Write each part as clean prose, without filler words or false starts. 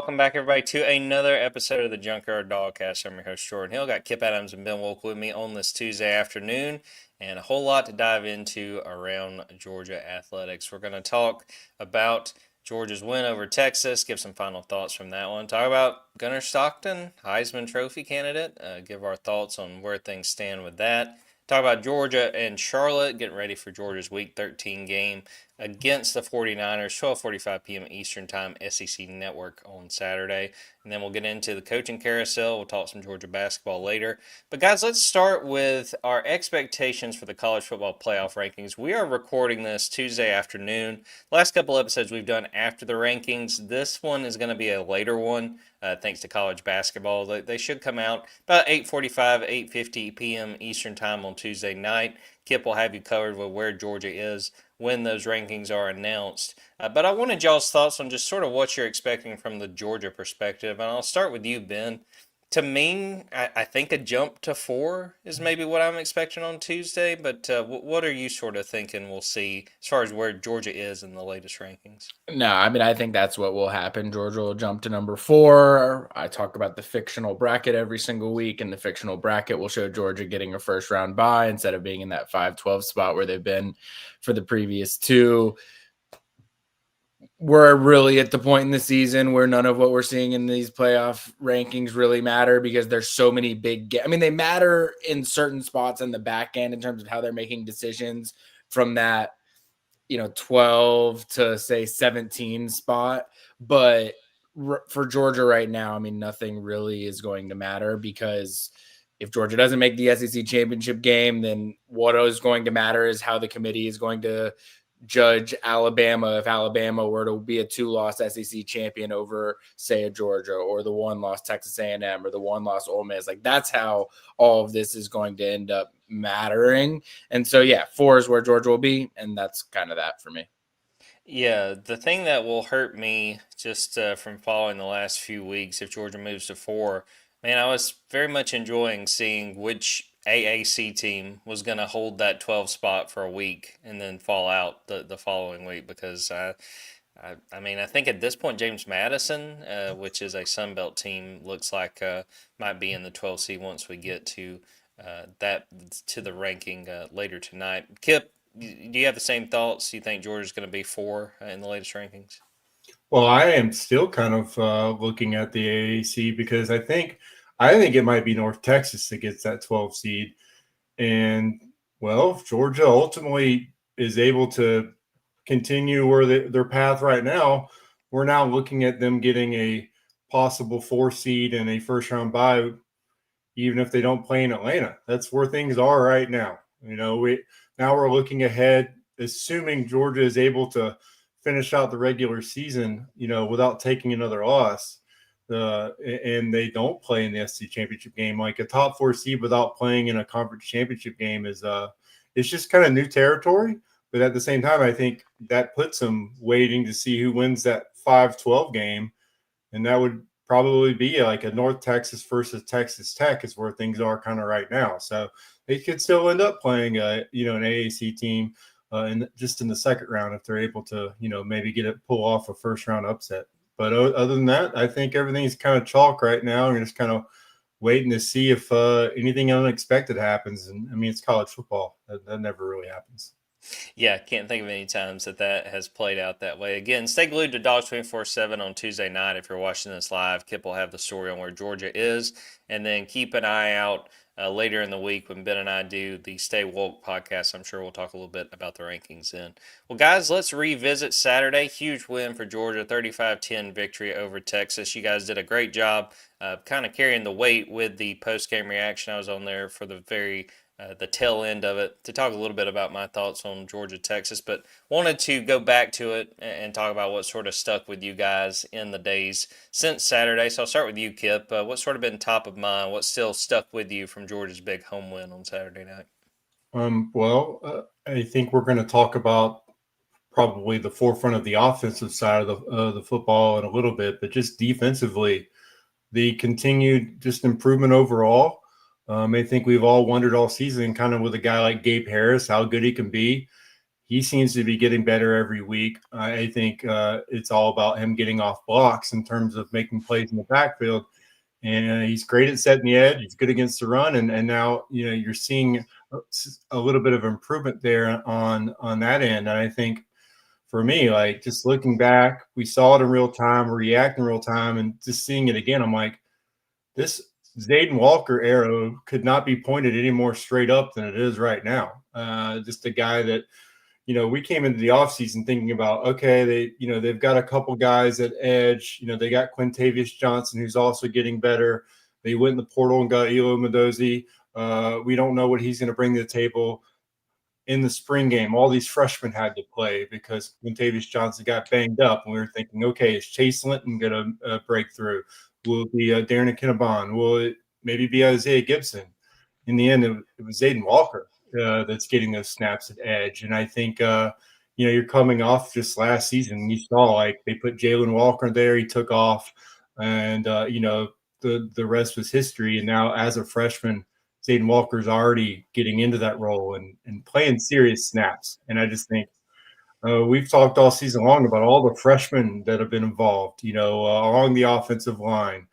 welcome back everybody to another episode of the Junkyard Dawgcast. I'm your host Jordan Hill. Got Kipp Adams and Ben Wolk with me on this Tuesday afternoon, and a whole lot to dive into around Georgia athletics. We're going to talk about Georgia's win over Texas, give some final thoughts from that one. Talk about Gunnar Stockton, Heisman Trophy candidate, give our thoughts on where things stand with that. Talk about Georgia and Charlotte, getting ready for Georgia's Week 13 game against the 49ers, 12:45 p.m. Eastern Time, SEC Network on Saturday. And then we'll get into the coaching carousel. We'll talk some Georgia basketball later. But guys, let's start with our expectations for the college football playoff rankings. We are recording this Tuesday afternoon. Last couple episodes we've done after the rankings. This one is going to be a later one, thanks to college basketball. They should come out about 8:45, 8:50 p.m. Eastern Time on Tuesday night. Kipp will have you covered with where Georgia is when those rankings are announced. But I wanted y'all's thoughts on just sort of what you're expecting from the Georgia perspective. And I'll start with you, Ben. To me, I think a jump to 4 is maybe what I'm expecting on Tuesday. But what are you sort of thinking we'll see as far as where Georgia is in the latest rankings? No, I think that's what will happen. Georgia will jump to number 4. I talk about the fictional bracket every single week, and the fictional bracket will show Georgia getting a first-round bye instead of being in that 5-12 spot where they've been for the previous 2. We're really at the point in the season where none of what we're seeing in these playoff rankings really matter because there's so many they matter in certain spots in the back end in terms of how they're making decisions from that 12 to say 17 spot. But for Georgia right now, nothing really is going to matter because if Georgia doesn't make the SEC championship game, then what is going to matter is how the committee is going to judge Alabama if Alabama were to be a 2-loss SEC champion over, say, a Georgia or the 1-loss Texas A&M or the 1-loss Ole Miss. Like, that's how all of this is going to end up mattering. And so, 4 is where Georgia will be, and that's kind of that for me. Yeah, the thing that will hurt me just from following the last few weeks if Georgia moves to 4, man, I was very much enjoying seeing which AAC team was going to hold that 12 spot for a week and then fall out the following week because I think at this point James Madison, which is a Sun Belt team, looks like might be in the 12 seed once we get to the ranking later tonight. Kipp, do you have the same thoughts? Do you think Georgia's going to be 4 in the latest rankings? Well, I am still kind of looking at the AAC because I think it might be North Texas that gets that 12 seed. And, well, if Georgia ultimately is able to continue where their path right now, we're now looking at them getting a possible 4 seed and a first-round bye, even if they don't play in Atlanta. That's where things are right now. Now we're looking ahead, assuming Georgia is able to finish out the regular season, without taking another loss. And they don't play in the SEC championship game. Like a top 4 seed without playing in a conference championship game is it's just kind of new territory. But at the same time, I think that puts them waiting to see who wins that 5-12 game. And that would probably be like a North Texas versus Texas Tech is where things are kind of right now. So they could still end up playing an AAC team just in the second round if they're able to, maybe pull off a first round upset. But other than that, I think everything's kind of chalk right now. We're just kind of waiting to see if anything unexpected happens. And it's college football. That never really happens. Yeah, can't think of any times that has played out that way. Again, stay glued to Dawgs 24/7 on Tuesday night. If you're watching this live, Kipp will have the story on where Georgia is. And then keep an eye out later in the week when Ben and I do the Stay Wolk podcast. I'm sure we'll talk a little bit about the rankings then. Well, guys, let's revisit Saturday. Huge win for Georgia, 35-10 victory over Texas. You guys did a great job kind of carrying the weight with the post-game reaction. I was on there for the tail end of it to talk a little bit about my thoughts on Georgia, Texas, but wanted to go back to it and talk about what sort of stuck with you guys in the days since Saturday. So I'll start with you, Kipp. What's sort of been top of mind? What's still stuck with you from Georgia's big home win on Saturday night? I think we're going to talk about probably the forefront of the offensive side of the football in a little bit, but just defensively, the continued just improvement overall. I think we've all wondered all season, kind of with a guy like Gabe Harris, how good he can be. he seems to be getting better every week. I think it's all about him getting off blocks in terms of making plays in the backfield. And he's great at setting the edge. He's good against the run. And now, you're seeing a little bit of improvement there on that end. And I think for me, like just looking back, we saw it in real time, reacting in real time, and just seeing it again, I'm like, this Zayden Walker arrow could not be pointed any more straight up than it is right now. Just a guy that, we came into the offseason thinking about, okay, they've got a couple guys at edge. They got Quintavious Johnson, who's also getting better. They went in the portal and got Elo Mendoza. We don't know what he's going to bring to the table. In the spring game, all these freshmen had to play because Quintavious Johnson got banged up. And we were thinking, okay, is Chase Linton going to break through? Will it be Darren Kinnabon? Will it maybe be Isaiah Gibson? In the end, it was Zayden Walker that's getting those snaps at edge. And I think, you're coming off just last season. You saw, like, they put Jalen Walker there. He took off. And, the rest was history. And now as a freshman, Zayden Walker's already getting into that role and playing serious snaps. And I just think we've talked all season long about all the freshmen that have been involved, along the offensive line,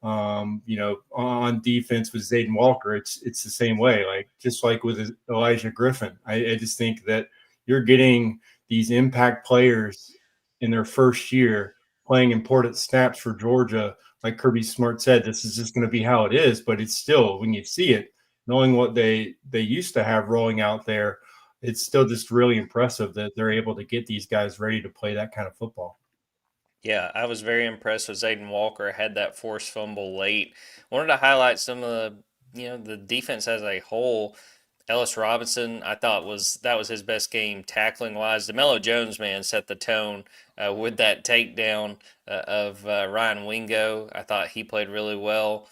on defense with Zayden Walker. It's the same way, like just like with Elijah Griffin. I just think that you're getting these impact players in their first year playing important snaps for Georgia. Like Kirby Smart said, this is just going to be how it is, but it's still, when you see it, knowing what they used to have rolling out there, it's still just really impressive that they're able to get these guys ready to play that kind of football. Yeah, I was very impressed with Zayden Walker. Had that forced fumble late. Wanted to highlight some of the defense as a whole. Ellis Robinson, I thought that was his best game tackling wise. DeMello Jones, man, set the tone with that takedown of Ryan Wingo. I thought he played really well.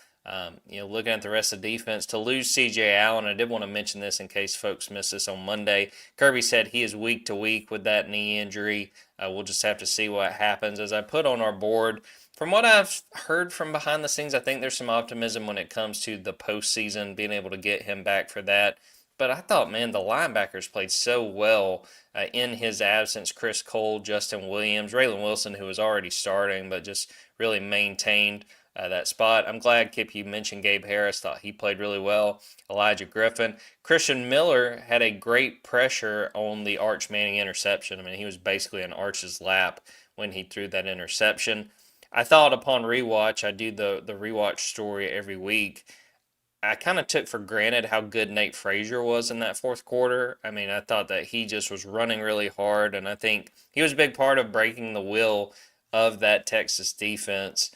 Looking at the rest of the defense, to lose C.J. Allen, I did want to mention this in case folks missed this on Monday. Kirby said he is week to week with that knee injury. We'll just have to see what happens. As I put on our board, from what I've heard from behind the scenes, I think there's some optimism when it comes to the postseason, being able to get him back for that. But I thought, man, the linebackers played so well in his absence. Chris Cole, Justin Williams, Raylan Wilson, who was already starting, but just really maintained that spot. I'm glad, Kipp, you mentioned Gabe Harris. Thought he played really well. Elijah Griffin. Christian Miller had a great pressure on the Arch Manning interception. I mean, he was basically in Arch's lap when he threw that interception. I thought upon rewatch, I do the rewatch story every week, I kind of took for granted how good Nate Frazier was in that fourth quarter. I mean, I thought that he just was running really hard, and I think he was a big part of breaking the will of that Texas defense.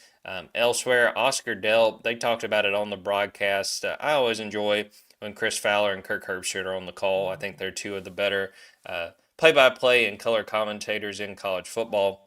Elsewhere, Oscar Delp, they talked about it on the broadcast. I always enjoy when Chris Fowler and Kirk Herbstreit are on the call. I think they're two of the better play-by-play and color commentators in college football.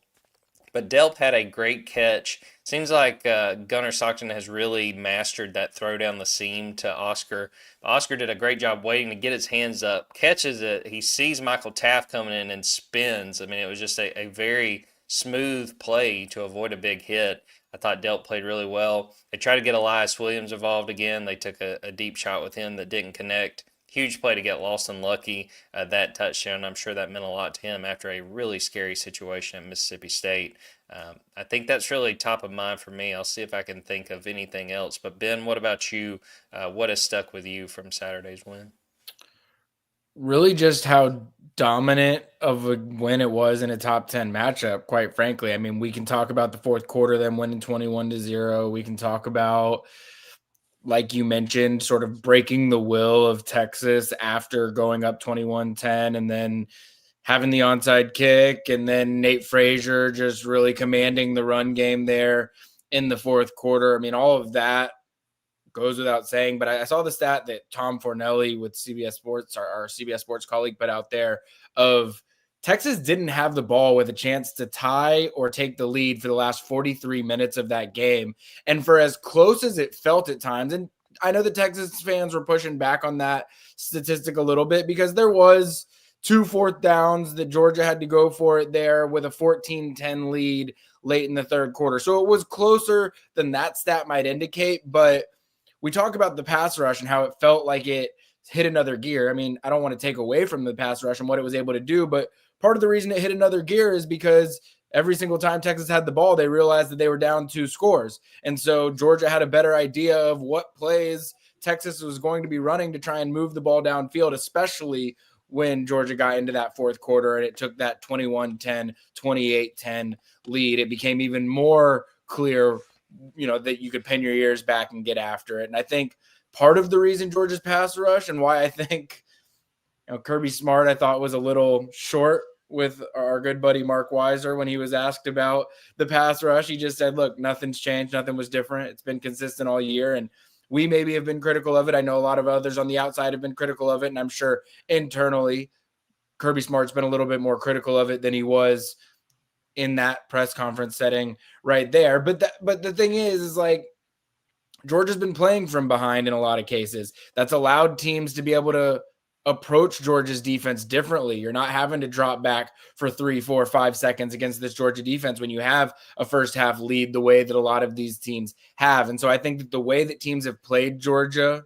But Delp had a great catch. Seems like Gunnar Stockton has really mastered that throw down the seam to Oscar. Oscar did a great job waiting to get his hands up, catches it. He sees Michael Taft coming in and spins. I mean, it was just a very smooth play to avoid a big hit. I thought Delp played really well. They tried to get Elias Williams involved again. They took a deep shot with him that didn't connect. Huge play to get Lawson lucky, that touchdown. I'm sure that meant a lot to him after a really scary situation at Mississippi State. I think that's really top of mind for me. I'll see if I can think of anything else. But, Ben, what about you? What has stuck with you from Saturday's win? Really just how dominant of a win it was in a top 10 matchup, quite frankly. I mean, we can talk about the fourth quarter, them winning 21-0. We can talk about, like you mentioned, sort of breaking the will of Texas after going up 21-10 and then having the onside kick, and then Nate Frazier just really commanding the run game there in the fourth quarter. I mean, all of that goes without saying, but I saw the stat that Tom Fornelli with CBS Sports, our CBS Sports colleague, put out there of Texas didn't have the ball with a chance to tie or take the lead for the last 43 minutes of that game. And for as close as it felt at times, and I know the Texas fans were pushing back on that statistic a little bit because there was 2 fourth downs that Georgia had to go for it there with a 14-10 lead late in the third quarter. So it was closer than that stat might indicate, but we talk about the pass rush and how it felt like it hit another gear. I mean, I don't want to take away from the pass rush and what it was able to do, but part of the reason it hit another gear is because every single time Texas had the ball, they realized that they were down 2 scores. And so Georgia had a better idea of what plays Texas was going to be running to try and move the ball downfield, especially when Georgia got into that fourth quarter and it took that 21-10, 28-10 lead. It became even more clear, that you could pin your ears back and get after it. And I think part of the reason Georgia's pass rush and why I think Kirby Smart, I thought, was a little short with our good buddy Mark Weiser when he was asked about the pass rush. He just said, look, nothing's changed. Nothing was different. It's been consistent all year. And we maybe have been critical of it. I know a lot of others on the outside have been critical of it. And I'm sure internally Kirby Smart's been a little bit more critical of it than he was in that press conference setting right there. But the thing is like, Georgia's been playing from behind in a lot of cases. That's allowed teams to be able to approach Georgia's defense differently. You're not having to drop back for 3, 4, 5 seconds against this Georgia defense when you have a first half lead the way that a lot of these teams have. And so I think that the way that teams have played Georgia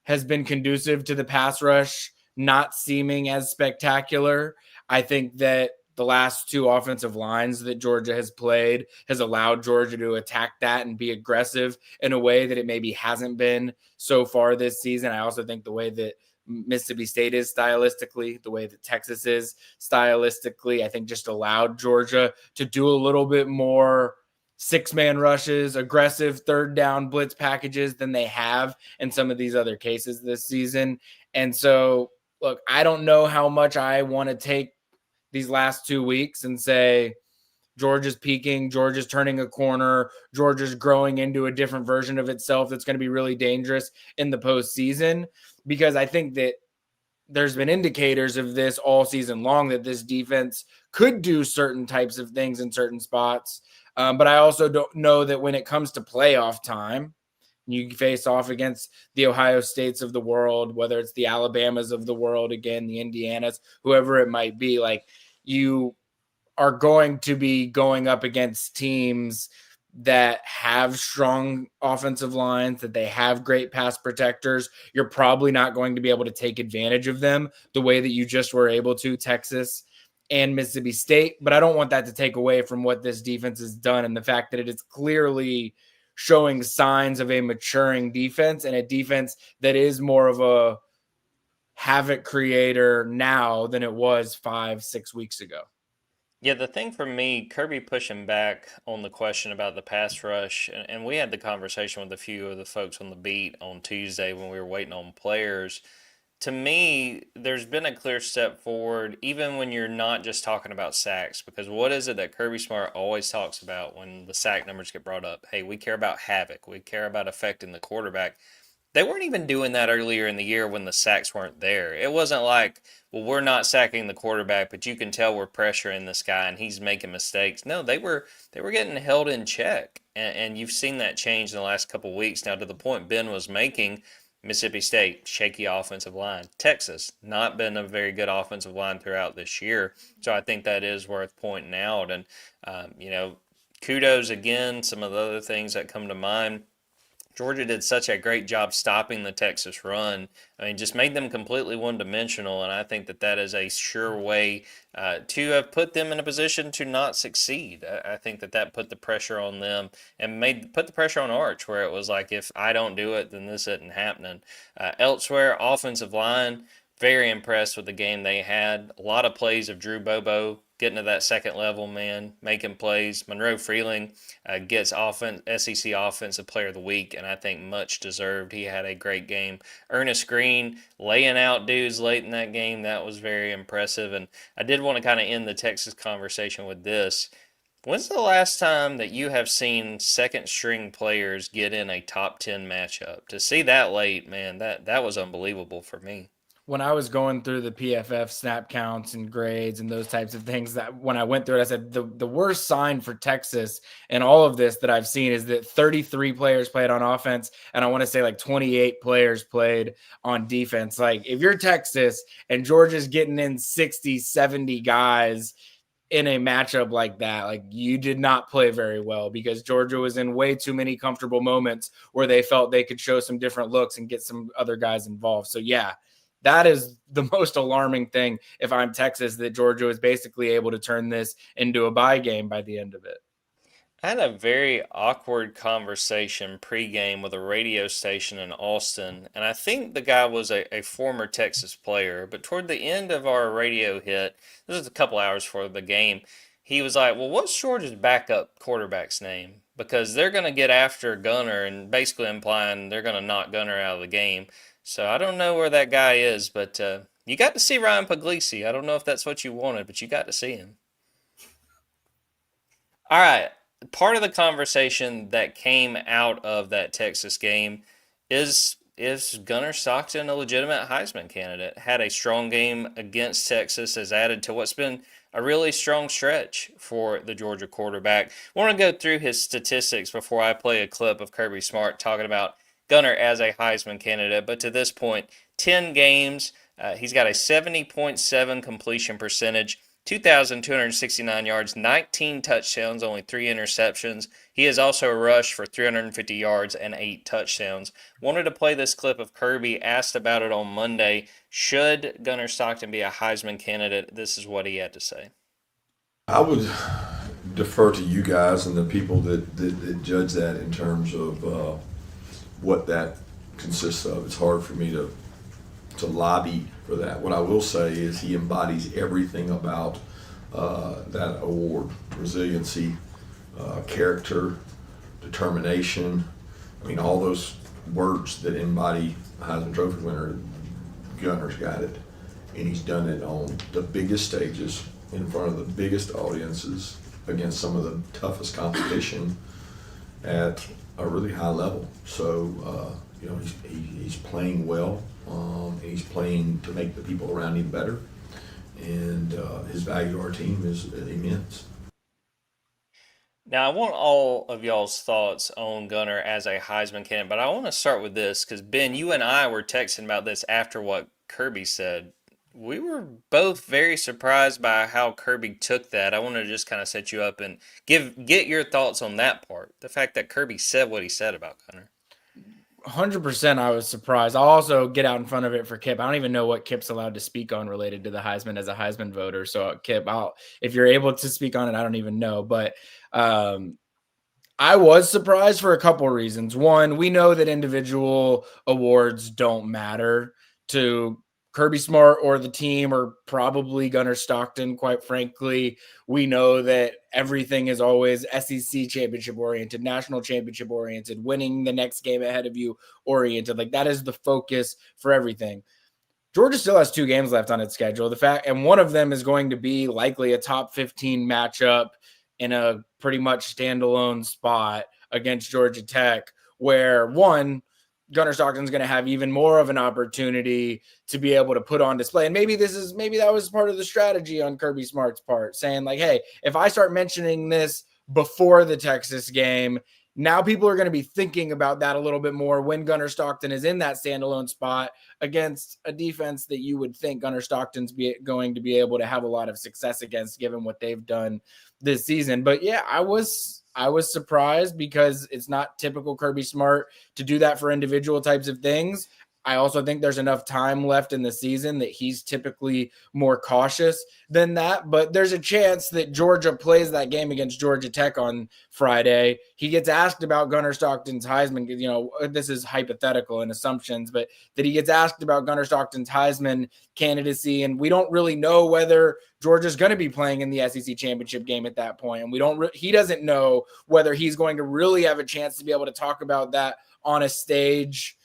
has been conducive to the pass rush not seeming as spectacular. I think that the last 2 offensive lines that Georgia has played has allowed Georgia to attack that and be aggressive in a way that it maybe hasn't been so far this season. I also think the way that Mississippi State is stylistically, the way that Texas is stylistically, I think just allowed Georgia to do a little bit more 6-man rushes, aggressive third down blitz packages than they have in some of these other cases this season. And so, look, I don't know how much I want to take these last 2 weeks and say Georgia's peaking, Georgia's turning a corner, Georgia's growing into a different version of itself that's going to be really dangerous in the postseason, because I think that there's been indicators of this all season long that this defense could do certain types of things in certain spots. But I also don't know that when it comes to playoff time, you face off against the Ohio States of the world, whether it's the Alabamas of the world, again, the Indianas, whoever it might be, like you are going to be going up against teams that have strong offensive lines, that they have great pass protectors. You're probably not going to be able to take advantage of them the way that you just were able to, Texas and Mississippi State. But I don't want that to take away from what this defense has done and the fact that it is clearly showing signs of a maturing defense and a defense that is more of a havoc creator now than it was 5-6 weeks ago. Yeah, the thing for me, Kirby pushing back on the question about the pass rush, and we had the conversation with a few of the folks on the beat on Tuesday when we were waiting on players. To me, there's been a clear step forward, even when you're not just talking about sacks, because what is it that Kirby Smart always talks about when the sack numbers get brought up? Hey, we care about havoc. We care about affecting the quarterback. They weren't even doing that earlier in the year when the sacks weren't there. It wasn't like, well, we're not sacking the quarterback, but you can tell we're pressuring this guy and he's making mistakes. No, they were getting held in check, and you've seen that change in the last couple of weeks. Now, to the point Ben was making, Mississippi State, shaky offensive line. Texas, not been a very good offensive line throughout this year. So I think that is worth pointing out. And, kudos again, some of the other things that come to mind. Georgia did such a great job stopping the Texas run. I mean, just made them completely one-dimensional, and I think that is a sure way to have put them in a position to not succeed. I think that put the pressure on them and put the pressure on Arch, where it was like, if I don't do it, then this isn't happening. Elsewhere, offensive line, very impressed with the game they had. A lot of plays of Drew Bobo getting to that second level, man, making plays. Monroe Freeling gets SEC Offensive Player of the Week, and I think much deserved. He had a great game. Ernest Green laying out dudes late in that game. That was very impressive. And I did want to kind of end the Texas conversation with this. When's the last time that you have seen second-string players get in a top 10 matchup? To see that late, man, that was unbelievable for me. When I was going through the PFF snap counts and grades and those types of things, that when I went through it, I said the worst sign for Texas and all of this that I've seen is that 33 players played on offense, and I want to say like 28 players played on defense. Like, if you're Texas and Georgia's getting in 60, 70 guys in a matchup like that, like you did not play very well because Georgia was in way too many comfortable moments where they felt they could show some different looks and get some other guys involved. So yeah, that is the most alarming thing if I'm Texas, that Georgia was basically able to turn this into a bye game by the end of it. I had a very awkward conversation pregame with a radio station in Austin, and I think the guy was a former Texas player. But toward the end of our radio hit, this was a couple hours before the game, he was like, "Well, what's Georgia's backup quarterback's name? Because they're going to get after Gunnar," and basically implying they're going to knock Gunnar out of the game. So I don't know where that guy is, but you got to see Ryan Puglisi. I don't know if that's what you wanted, but you got to see him. All right. Part of the conversation that came out of that Texas game is Gunnar Stockton a legitimate Heisman candidate? Had a strong game against Texas, has added to what's been a really strong stretch for the Georgia quarterback. I want to go through his statistics before I play a clip of Kirby Smart talking about Gunnar as a Heisman candidate. But to this point, 10 games, he's got a 70.7 completion percentage, 2,269 yards, 19 touchdowns, only 3 interceptions. He has also rushed for 350 yards and 8 touchdowns. Wanted to play this clip of Kirby asked about it on Monday. Should Gunnar Stockton be a Heisman candidate? This is what he had to say. I would defer to you guys and the people that judge that in terms of what that consists of. It's hard for me to lobby for that. What I will say is he embodies everything about that award: resiliency, character, determination. I mean, all those words that embody a Heisman Trophy winner. Gunnar's got it, and he's done it on the biggest stages, in front of the biggest audiences, against some of the toughest competition at a really high level. So, he's playing well. He's playing to make the people around him better, and his value to our team is immense. Now, I want all of y'all's thoughts on Gunnar as a Heisman candidate, but I want to start with this because, Ben, you and I were texting about this after what Kirby said. We were both very surprised by how Kirby took that. I want to just kind of set you up and get your thoughts on that part, the fact that Kirby said what he said about Gunnar. 100% I was surprised. I'll also get out in front of it for Kipp. I don't even know what Kipp's allowed to speak on related to the Heisman as a Heisman voter. So Kipp, if you're able to speak on it, I don't even know. But I was surprised for a couple of reasons. One, we know that individual awards don't matter to Kirby Smart or the team, or probably Gunnar Stockton, quite frankly. We know that everything is always SEC championship oriented, national championship oriented, winning the next game ahead of you oriented. Like, that is the focus for everything. Georgia still has 2 games left on its schedule. And one of them is going to be likely a top 15 matchup in a pretty much standalone spot against Georgia Tech, where one, Gunnar Stockton's going to have even more of an opportunity to be able to put on display. And maybe that was part of the strategy on Kirby Smart's part, saying like, hey, if I start mentioning this before the Texas game, now people are going to be thinking about that a little bit more when Gunnar Stockton is in that standalone spot against a defense that you would think Gunnar Stockton's going to be able to have a lot of success against, given what they've done this season. But yeah, I was surprised because it's not typical Kirby Smart to do that for individual types of things. I also think there's enough time left in the season that he's typically more cautious than that. But there's a chance that Georgia plays that game against Georgia Tech on Friday. He gets asked about Gunnar Stockton's Heisman. This is hypothetical and assumptions, but that he gets asked about Gunnar Stockton's Heisman candidacy. And we don't really know whether Georgia's going to be playing in the SEC championship game at that point. And he doesn't know whether he's going to really have a chance to be able to talk about that on a stage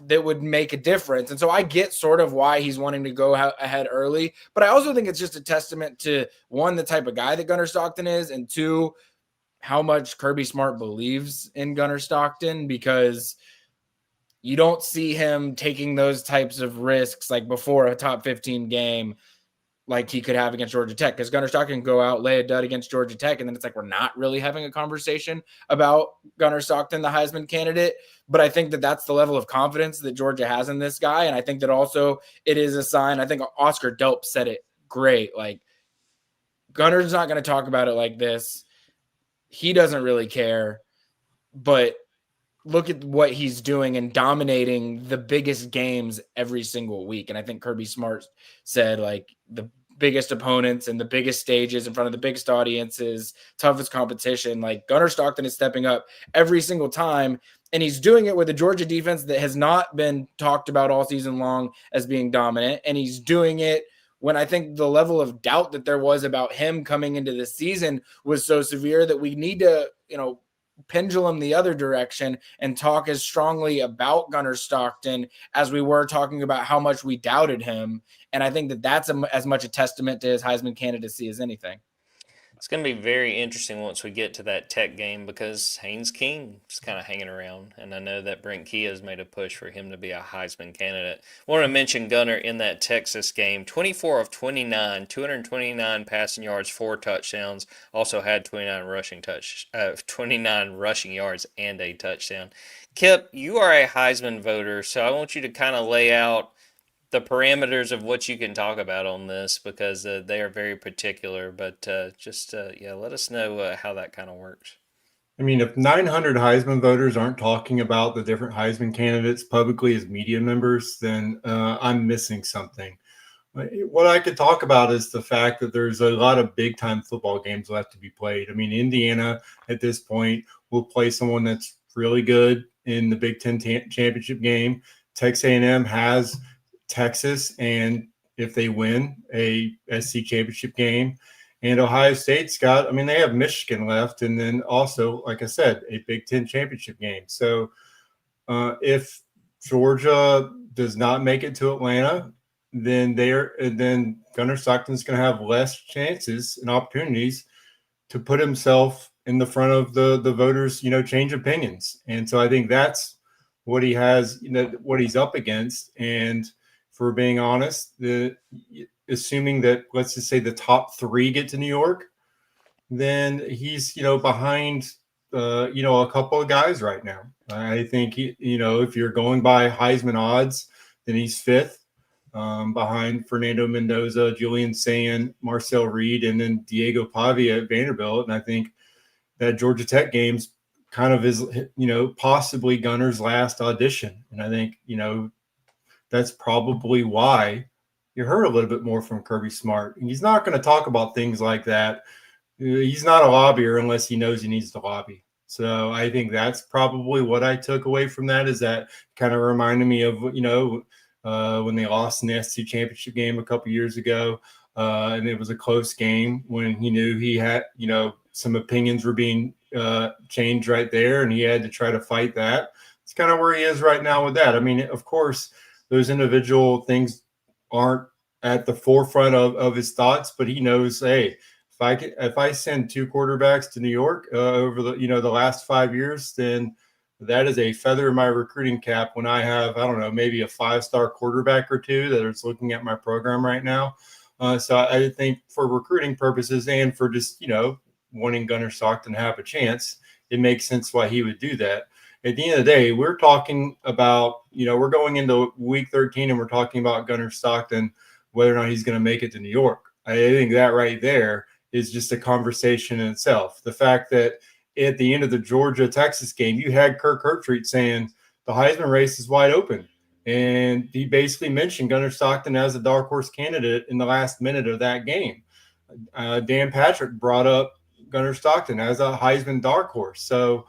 that would make a difference. And so I get sort of why he's wanting to go ahead early, but I also think it's just a testament to, one, the type of guy that Gunnar Stockton is, and two, how much Kirby Smart believes in Gunnar Stockton, because you don't see him taking those types of risks like before a top 15 game like he could have against Georgia Tech, because Gunnar Stockton can go out, lay a dud against Georgia Tech, and then it's like we're not really having a conversation about Gunnar Stockton, the Heisman candidate. But I think that that's the level of confidence that Georgia has in this guy, and I think that also it is a sign. I think Oscar Delp said it great. Like, Gunner's not going to talk about it like this. He doesn't really care, but look at what he's doing and dominating the biggest games every single week. And I think Kirby Smart said, like, the biggest opponents and the biggest stages in front of the biggest audiences, toughest competition, like Gunnar Stockton is stepping up every single time. And he's doing it with a Georgia defense that has not been talked about all season long as being dominant. And he's doing it when I think the level of doubt that there was about him coming into the season was so severe that we need to, pendulum the other direction and talk as strongly about Gunnar Stockton as we were talking about how much we doubted him. And I think that that's as much a testament to his Heisman candidacy as anything. It's going to be very interesting once we get to that Tech game because Haynes King is kind of hanging around. And I know that Brent Key has made a push for him to be a Heisman candidate. I want to mention Gunnar in that Texas game, 24 of 29, 229 passing yards, 4 touchdowns. Also had 29 rushing yards and a touchdown. Kipp, you are a Heisman voter, so I want you to kind of lay out the parameters of what you can talk about on this because they are very particular, but let us know how that kind of works. I mean, if 900 Heisman voters aren't talking about the different Heisman candidates publicly as media members, then I'm missing something. What I could talk about is the fact that there's a lot of big time football games left to be played. I mean, Indiana at this point will play someone that's really good in the Big Ten championship game. Texas A&M has Texas, and if they win a SC championship game, and Ohio State's got, they have Michigan left, and then also, like I said, a Big Ten championship game. So if Georgia does not make it to Atlanta, then Gunnar Stockton's going to have less chances and opportunities to put himself in the front of the voters, change opinions. And so I think that's what he has, what he's up against. And for being honest, assuming that, let's just say the top 3 get to New York, then he's, behind, a couple of guys right now. I think, if you're going by Heisman odds, then he's 5th behind Fernando Mendoza, Julian Sayin, Marcel Reed, and then Diego Pavia at Vanderbilt. And I think that Georgia Tech game's kind of is, possibly Gunnar's last audition. And I think, that's probably why you heard a little bit more from Kirby Smart. And he's not going to talk about things like that. He's not a lobbyer unless he knows he needs to lobby. So I think that's probably what I took away from that, is that kind of reminded me of, when they lost in the SC championship game a couple years ago. And it was a close game when he knew he had, some opinions were being changed right there, and he had to try to fight that. It's kind of where he is right now with that. Of course, those individual things aren't at the forefront of his thoughts, but he knows, hey, if I send 2 quarterbacks to New York over the last 5 years, then that is a feather in my recruiting cap when I have, I don't know, maybe a 5-star quarterback or 2 that is looking at my program right now. So I think for recruiting purposes and for just, wanting Gunnar Stockton to have a chance, it makes sense why he would do that. At the end of the day, we're talking about, we're going into week 13 and we're talking about Gunnar Stockton, whether or not he's going to make it to New York. I think that right there is just a conversation in itself. The fact that at the end of the Georgia-Texas game, you had Kirk Herbstreit saying the Heisman race is wide open. And he basically mentioned Gunnar Stockton as a dark horse candidate in the last minute of that game. Dan Patrick brought up Gunnar Stockton as a Heisman dark horse. So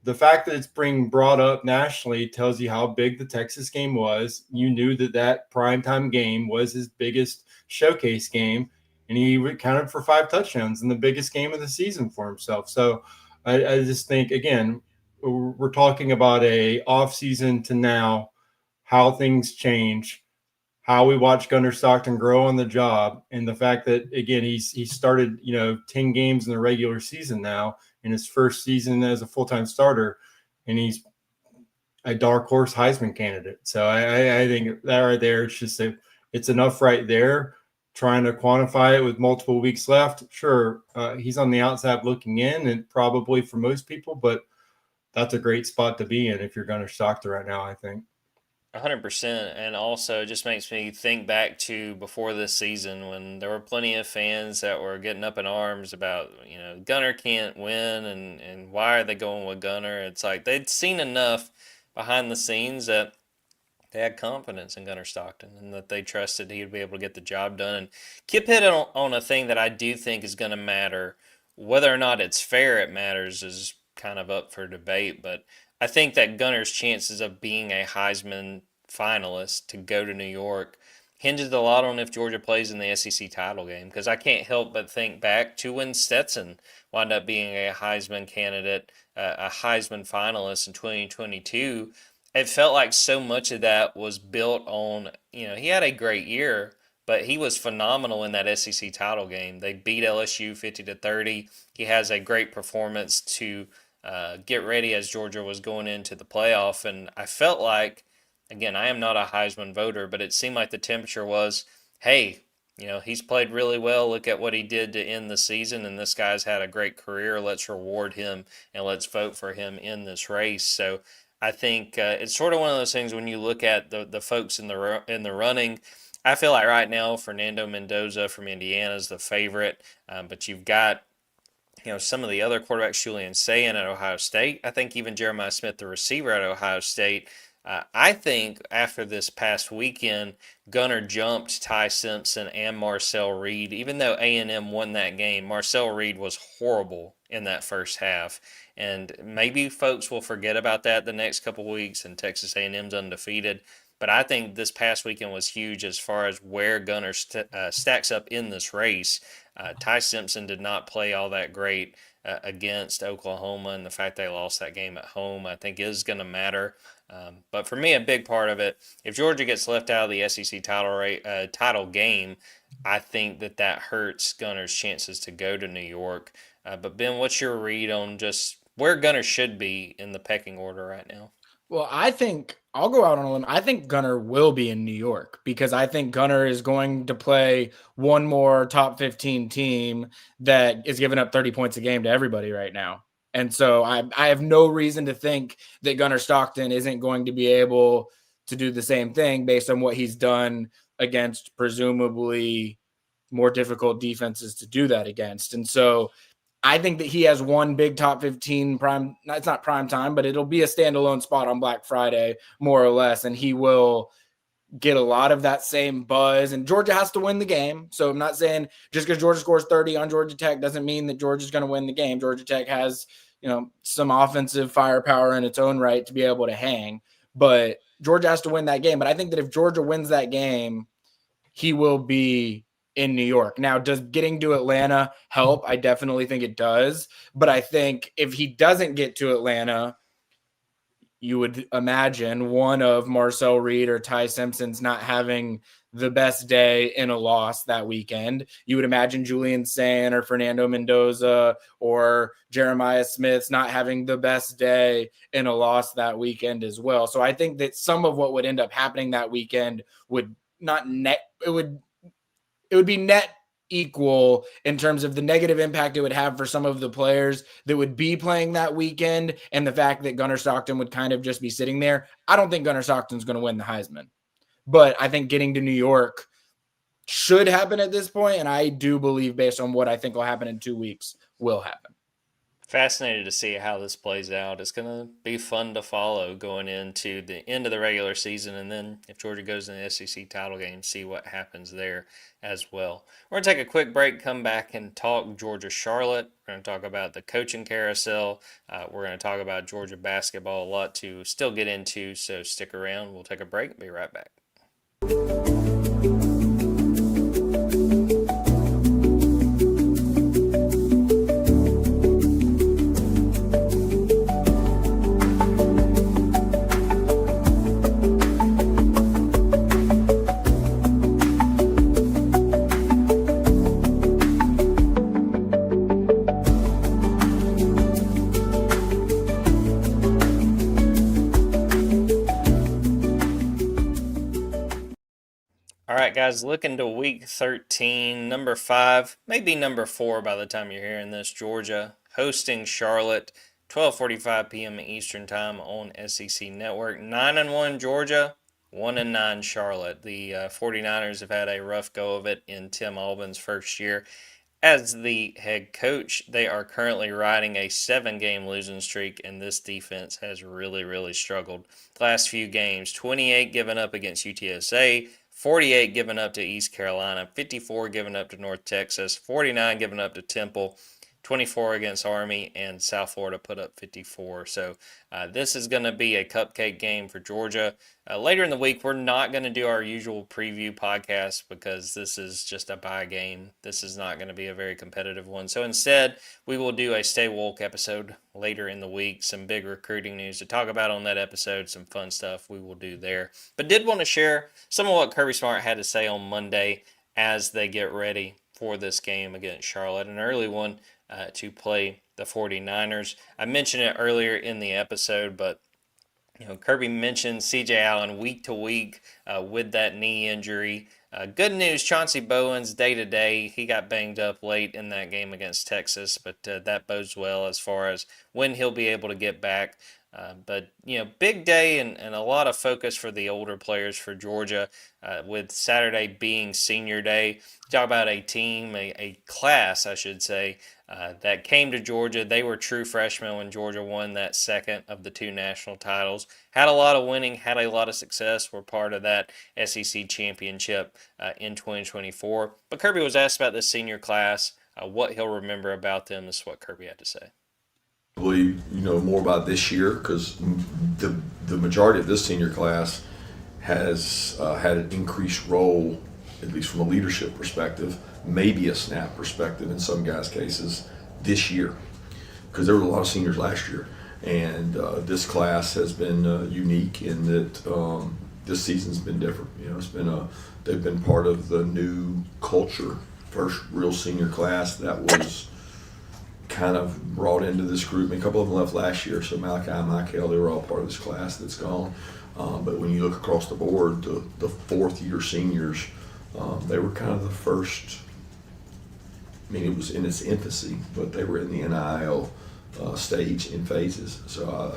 the fact that it's being brought up nationally tells you how big the Texas game was. You knew that primetime game was his biggest showcase game, and he accounted for 5 touchdowns in the biggest game of the season for himself. So I just think, again, we're talking about a offseason to now, how things change, how we watch Gunnar Stockton grow on the job, and the fact that, again, he started 10 games in the regular season now in his first season as a full-time starter, and he's a dark horse Heisman candidate. So I think that right there, it's enough right there. Trying to quantify it with multiple weeks left, sure, he's on the outside looking in, and probably for most people, but that's a great spot to be in if you're Gunnar Stockton right now, I think. 100%. And also, it just makes me think back to before this season when there were plenty of fans that were getting up in arms about, Gunnar can't win and why are they going with Gunnar? It's like they'd seen enough behind the scenes that they had confidence in Gunnar Stockton and that they trusted he'd be able to get the job done. And Kip hit on a thing that I do think is going to matter. Whether or not it's fair, it matters is kind of up for debate. But I think that Gunnar's chances of being a Heisman finalist to go to New York hinges a lot on if Georgia plays in the SEC title game. Because I can't help but think back to when Stetson wound up being a Heisman candidate, a Heisman finalist in 2022. It felt like so much of that was built on, he had a great year, but he was phenomenal in that SEC title game. They beat LSU 50-30. He has a great performance to get ready as Georgia was going into the playoff. And I felt like, again, I am not a Heisman voter, but it seemed like the temperature was, hey, he's played really well. Look at what he did to end the season, and this guy's had a great career. Let's reward him and let's vote for him in this race. So I think it's sort of one of those things when you look at the folks in the running. I feel like right now Fernando Mendoza from Indiana is the favorite, but you've got some of the other quarterbacks, Julian Sayin at Ohio State. I think even Jeremiah Smith, the receiver at Ohio State. I think after this past weekend, Gunnar jumped Ty Simpson and Marcel Reed. Even though A&M won that game, Marcel Reed was horrible in that first half. And maybe folks will forget about that the next couple weeks, and Texas A&M's undefeated. But I think this past weekend was huge as far as where Gunnar stacks up in this race. Ty Simpson did not play all that great against Oklahoma, and the fact they lost that game at home, I think, is going to matter. But for me, a big part of it, if Georgia gets left out of the SEC title game, I think that hurts Gunnar's chances to go to New York. But Ben, what's your read on just where Gunnar should be in the pecking order right now? Well, I think I'll go out on a limb. I think Gunnar will be in New York because I think Gunnar is going to play one more top 15 team that is giving up 30 points a game to everybody right now. And so I have no reason to think that Gunnar Stockton isn't going to be able to do the same thing based on what he's done against presumably more difficult defenses to do that against. And so I think that he has one big top 15 prime. It's not prime time, but it'll be a standalone spot on Black Friday, more or less. And he will get a lot of that same buzz. And Georgia has to win the game. So I'm not saying just because Georgia scores 30 on Georgia Tech doesn't mean that Georgia's going to win the game. Georgia Tech has, some offensive firepower in its own right to be able to hang. But Georgia has to win that game. But I think that if Georgia wins that game, he will be in New York. Now, does getting to Atlanta help? I definitely think it does. But I think if he doesn't get to Atlanta, you would imagine one of Marcel Reed or Ty Simpson's not having the best day in a loss that weekend. You would imagine Julian Sayin or Fernando Mendoza or Jeremiah Smith's not having the best day in a loss that weekend as well. So I think that some of what would end up happening that weekend would not net, it would be net equal in terms of the negative impact it would have for some of the players that would be playing that weekend and the fact that Gunnar Stockton would kind of just be sitting there. I don't think Gunnar Stockton's going to win the Heisman, but I think getting to New York should happen at this point, and I do believe based on what I think will happen in 2 weeks will happen. Fascinated to see how this plays out. It's going to be fun to follow going into the end of the regular season, and then if Georgia goes in the SEC title game, see what happens there as well. We're going to take a quick break, come back and talk Georgia-Charlotte. We're going to talk about the coaching carousel. We're going to talk about Georgia basketball, a lot to still get into, so stick around. We'll take a break. Be right back. All right, guys, looking to week 13, number 5, maybe number 4 by the time you're hearing this. Georgia hosting Charlotte, 12:45 p.m. Eastern Time on SEC Network. 9-1 Georgia, 1-9 Charlotte. The 49ers have had a rough go of it in Tim Albin's first year as the head coach. They are currently riding a 7-game losing streak, and this defense has really, really struggled. Last few games, 28 given up against UTSA, 48 given up to East Carolina, 54 given up to North Texas, 49 given up to Temple, 24 against Army, and South Florida put up 54. So this is going to be a cupcake game for Georgia. Later in the week, we're not going to do our usual preview podcast because this is just a bye game. This is not going to be a very competitive one. So instead, we will do a Stay Wolk episode later in the week. Some big recruiting news to talk about on that episode. Some fun stuff we will do there. But did want to share some of what Kirby Smart had to say on Monday as they get ready for this game against Charlotte, an early one to play the 49ers. I mentioned it earlier in the episode, but Kirby mentioned C.J. Allen week to week with that knee injury. Good news, Chauncey Bowens day to day. He got banged up late in that game against Texas, but that bodes well as far as when he'll be able to get back. But big day and a lot of focus for the older players for Georgia, with Saturday being senior day. Talk about a team, a class, I should say, that came to Georgia. They were true freshmen when Georgia won that second of the 2 national titles. Had a lot of winning, had a lot of success. Were part of that SEC championship in 2024. But Kirby was asked about this senior class, what he'll remember about them. This is what Kirby had to say. More about this year because the majority of this senior class has had an increased role, at least from a leadership perspective, maybe a snap perspective in some guys' cases this year, because there were a lot of seniors last year, and this class has been unique in that this season's been different. They've been part of the new culture, first real senior class that was kind of brought into this group. A couple of them left last year, so Malachi and Michael, they were all part of this class that's gone. But when you look across the board, the fourth-year seniors, they were kind of the first. It was in its infancy, but they were in the NIL stage in phases. So,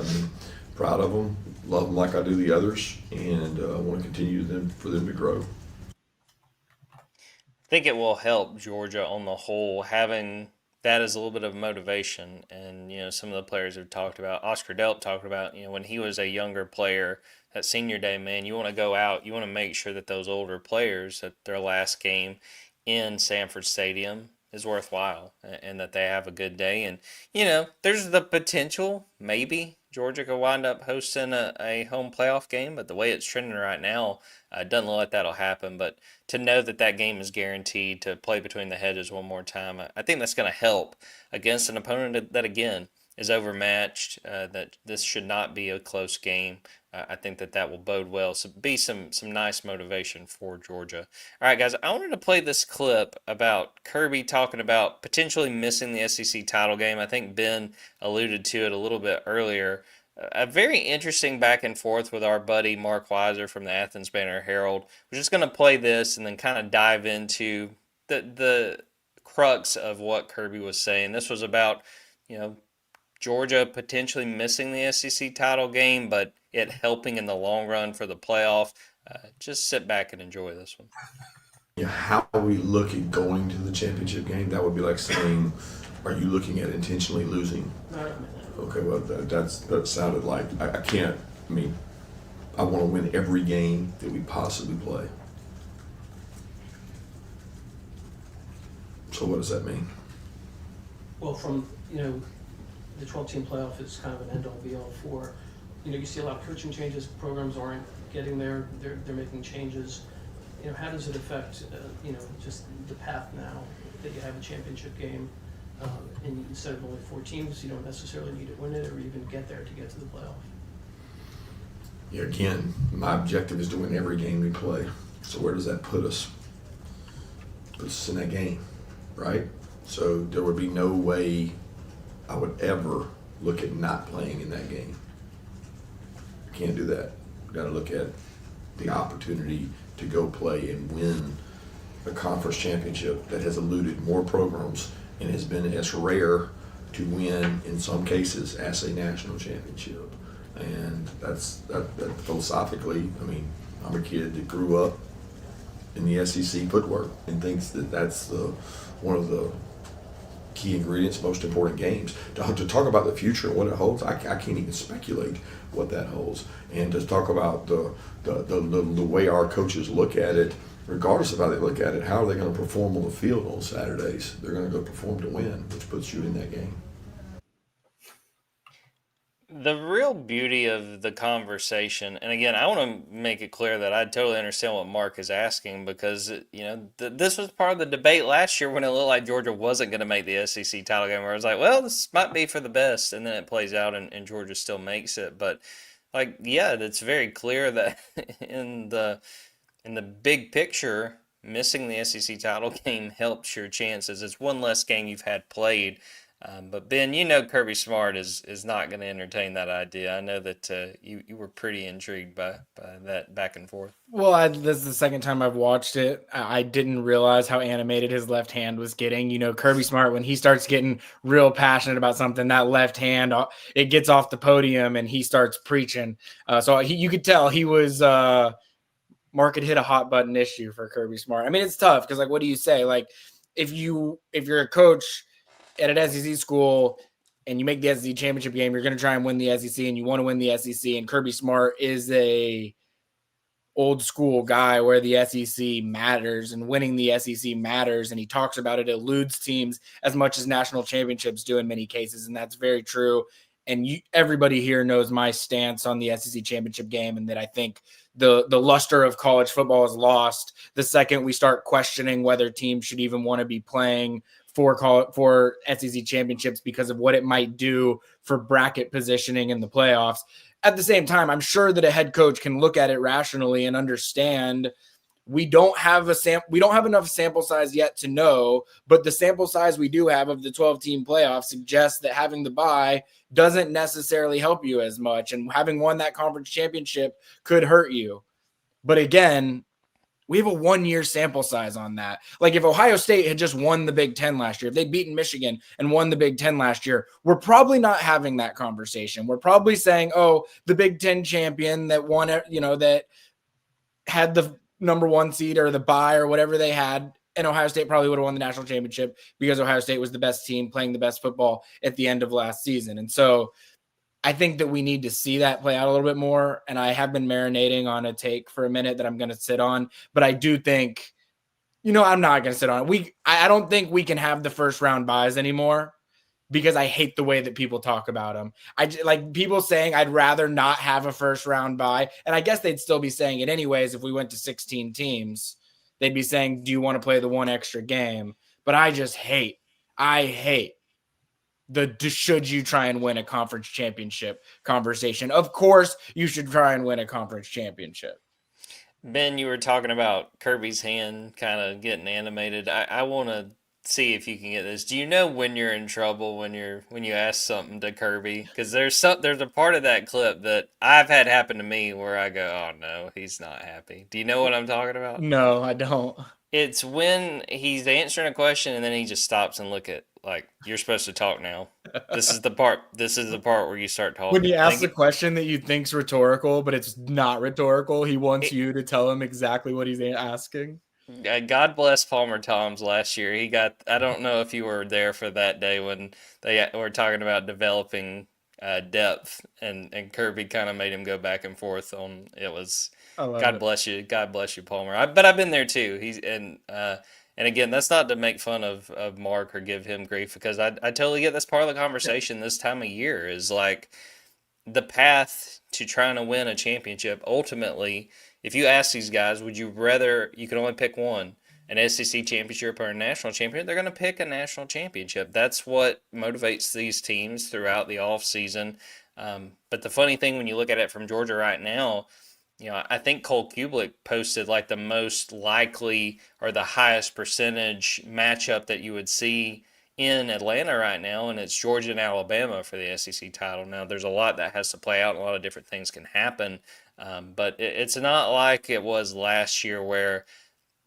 proud of them, love them like I do the others, and I want to continue for them to grow. I think it will help Georgia on the whole, having that as a little bit of motivation. And, some of the players have talked about, Oscar Delp talked about, when he was a younger player, that senior day, man, you want to go out, you want to make sure that those older players, that their last game in Sanford Stadium is worthwhile and that they have a good day. And, there's the potential, maybe, Georgia could wind up hosting a home playoff game, but the way it's trending right now, doesn't look like that'll happen. But to know that that game is guaranteed, to play between the hedges one more time, I think that's going to help against an opponent that again, is overmatched, that this should not be a close game. I think that will bode well. So be some nice motivation for Georgia. All right, guys, I wanted to play this clip about Kirby talking about potentially missing the SEC title game. I think Ben alluded to it a little bit earlier. A very interesting back and forth with our buddy Mark Weiser from the Athens Banner Herald. We're just going to play this and then kind of dive into the crux of what Kirby was saying. This was about, Georgia potentially missing the SEC title game, but it helping in the long run for the playoff. Just sit back and enjoy this one. How we look at going to the championship game, that would be like saying, are you looking at intentionally losing? Okay, well, that sounded like, I can't, I want to win every game that we possibly play. So what does that mean? Well, from, the 12-team playoff is kind of an end-all be-all for, you see a lot of coaching changes, programs aren't getting there, they're making changes. How does it affect, just the path now that you have a championship game, and instead of only 4 teams, you don't necessarily need to win it or even get there to get to the playoff? Yeah, again, my objective is to win every game we play. So where does that put us? Puts us in that game, right? So there would be no way I would ever look at not playing in that game. Can't do that. Got to look at the opportunity to go play and win a conference championship that has eluded more programs and has been as rare to win in some cases as a national championship. And that philosophically, I'm a kid that grew up in the SEC footwork and thinks that that's one of the key ingredients, most important games. To talk about the future and what it holds, I can't even speculate what that holds. And to talk about the way our coaches look at it, regardless of how they look at it, how are they going to perform on the field on Saturdays? They're going to go perform to win, which puts you in that game. The real beauty of the conversation, and again, I want to make it clear that I totally understand what Mark is asking because, this was part of the debate last year when it looked like Georgia wasn't going to make the SEC title game, where I was like, well, this might be for the best, and then it plays out and Georgia still makes it. But, it's very clear that in the big picture, missing the SEC title game helps your chances. It's one less game you've had played. But Ben, Kirby Smart is not going to entertain that idea. I know that you were pretty intrigued by that back and forth. Well, this is the second time I've watched it. I didn't realize how animated his left hand was getting. Kirby Smart, when he starts getting real passionate about something, that left hand, it gets off the podium and he starts preaching. So you could tell he was Mark had hit a hot button issue for Kirby Smart. I mean, it's tough because, what do you say? If you're a coach at an SEC school and you make the SEC championship game, you're going to try and win the SEC and you want to win the SEC. And Kirby Smart is a old school guy where the SEC matters and winning the SEC matters. And he talks about it, eludes teams as much as national championships do in many cases. And that's very true. And everybody here knows my stance on the SEC championship game, and that I think the luster of college football is lost the second we start questioning whether teams should even want to be playing for SEC championships because of what it might do for bracket positioning in the playoffs. At the same time, I'm sure that a head coach can look at it rationally and understand we don't have enough sample size yet to know, but the sample size we do have of the 12-team playoff suggests that having the bye doesn't necessarily help you as much, and having won that conference championship could hurt you. But again, we have a 1-year sample size on that. If Ohio State had just won the Big Ten last year, if they'd beaten Michigan and won the Big Ten last year, we're probably not having that conversation. We're probably saying, oh, the Big Ten champion that won it, that had the number 1 seed or the bye or whatever they had, and Ohio State probably would have won the national championship because Ohio State was the best team playing the best football at the end of last season. And so I think that we need to see that play out a little bit more. And I have been marinating on a take for a minute that I'm going to sit on, but I do think, I'm not going to sit on it. I don't think we can have the first round buys anymore because I hate the way that people talk about them. People saying I'd rather not have a first round bye. And I guess they'd still be saying it anyways. If we went to 16 teams, they'd be saying, do you want to play the one extra game? But I hate should you try and win a conference championship conversation. Of course you should try and win a conference championship. Ben, you were talking about Kirby's hand kind of getting animated. I want to see if you can get this. Do you know when you're in trouble when you ask something to Kirby? Because there's a part of that clip that I've had happen to me where I go, oh no, he's not happy. Do you know what I'm talking about? No, I don't. It's when he's answering a question and then he just stops and look at you're supposed to talk now. This is the part where you start talking. When he asks a question that you think's rhetorical, but it's not rhetorical, he wants you to tell him exactly what he's asking. God bless Palmer Toms last year. I don't know if you were there for that day when they were talking about developing depth, and Kirby kind of made him go back and forth on it. Was God bless you, Palmer. But I've been there too. And again, that's not to make fun of Mark or give him grief, because I totally get that's part of the conversation this time of year is the path to trying to win a championship. Ultimately, if you ask these guys, would you rather, you can only pick one, an SEC championship or a national championship, they're going to pick a national championship. That's what motivates these teams throughout the offseason. But the funny thing, when you look at it from Georgia right now, I think Cole Kublik posted the most likely or the highest percentage matchup that you would see in Atlanta right now, and it's Georgia and Alabama for the SEC title. Now, there's a lot that has to play out, and a lot of different things can happen, but it's not like it was last year where,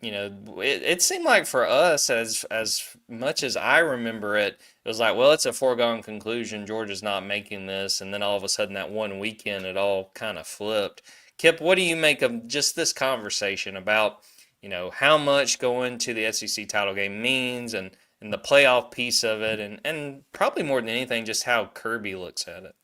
it seemed like for us, as much as I remember it, it was well, it's a foregone conclusion, Georgia's not making this, and then all of a sudden that one weekend it all kind of flipped. Kip, what do you make of just this conversation about, how much going to the SEC title game means and the playoff piece of it and probably more than anything, just how Kirby looks at it?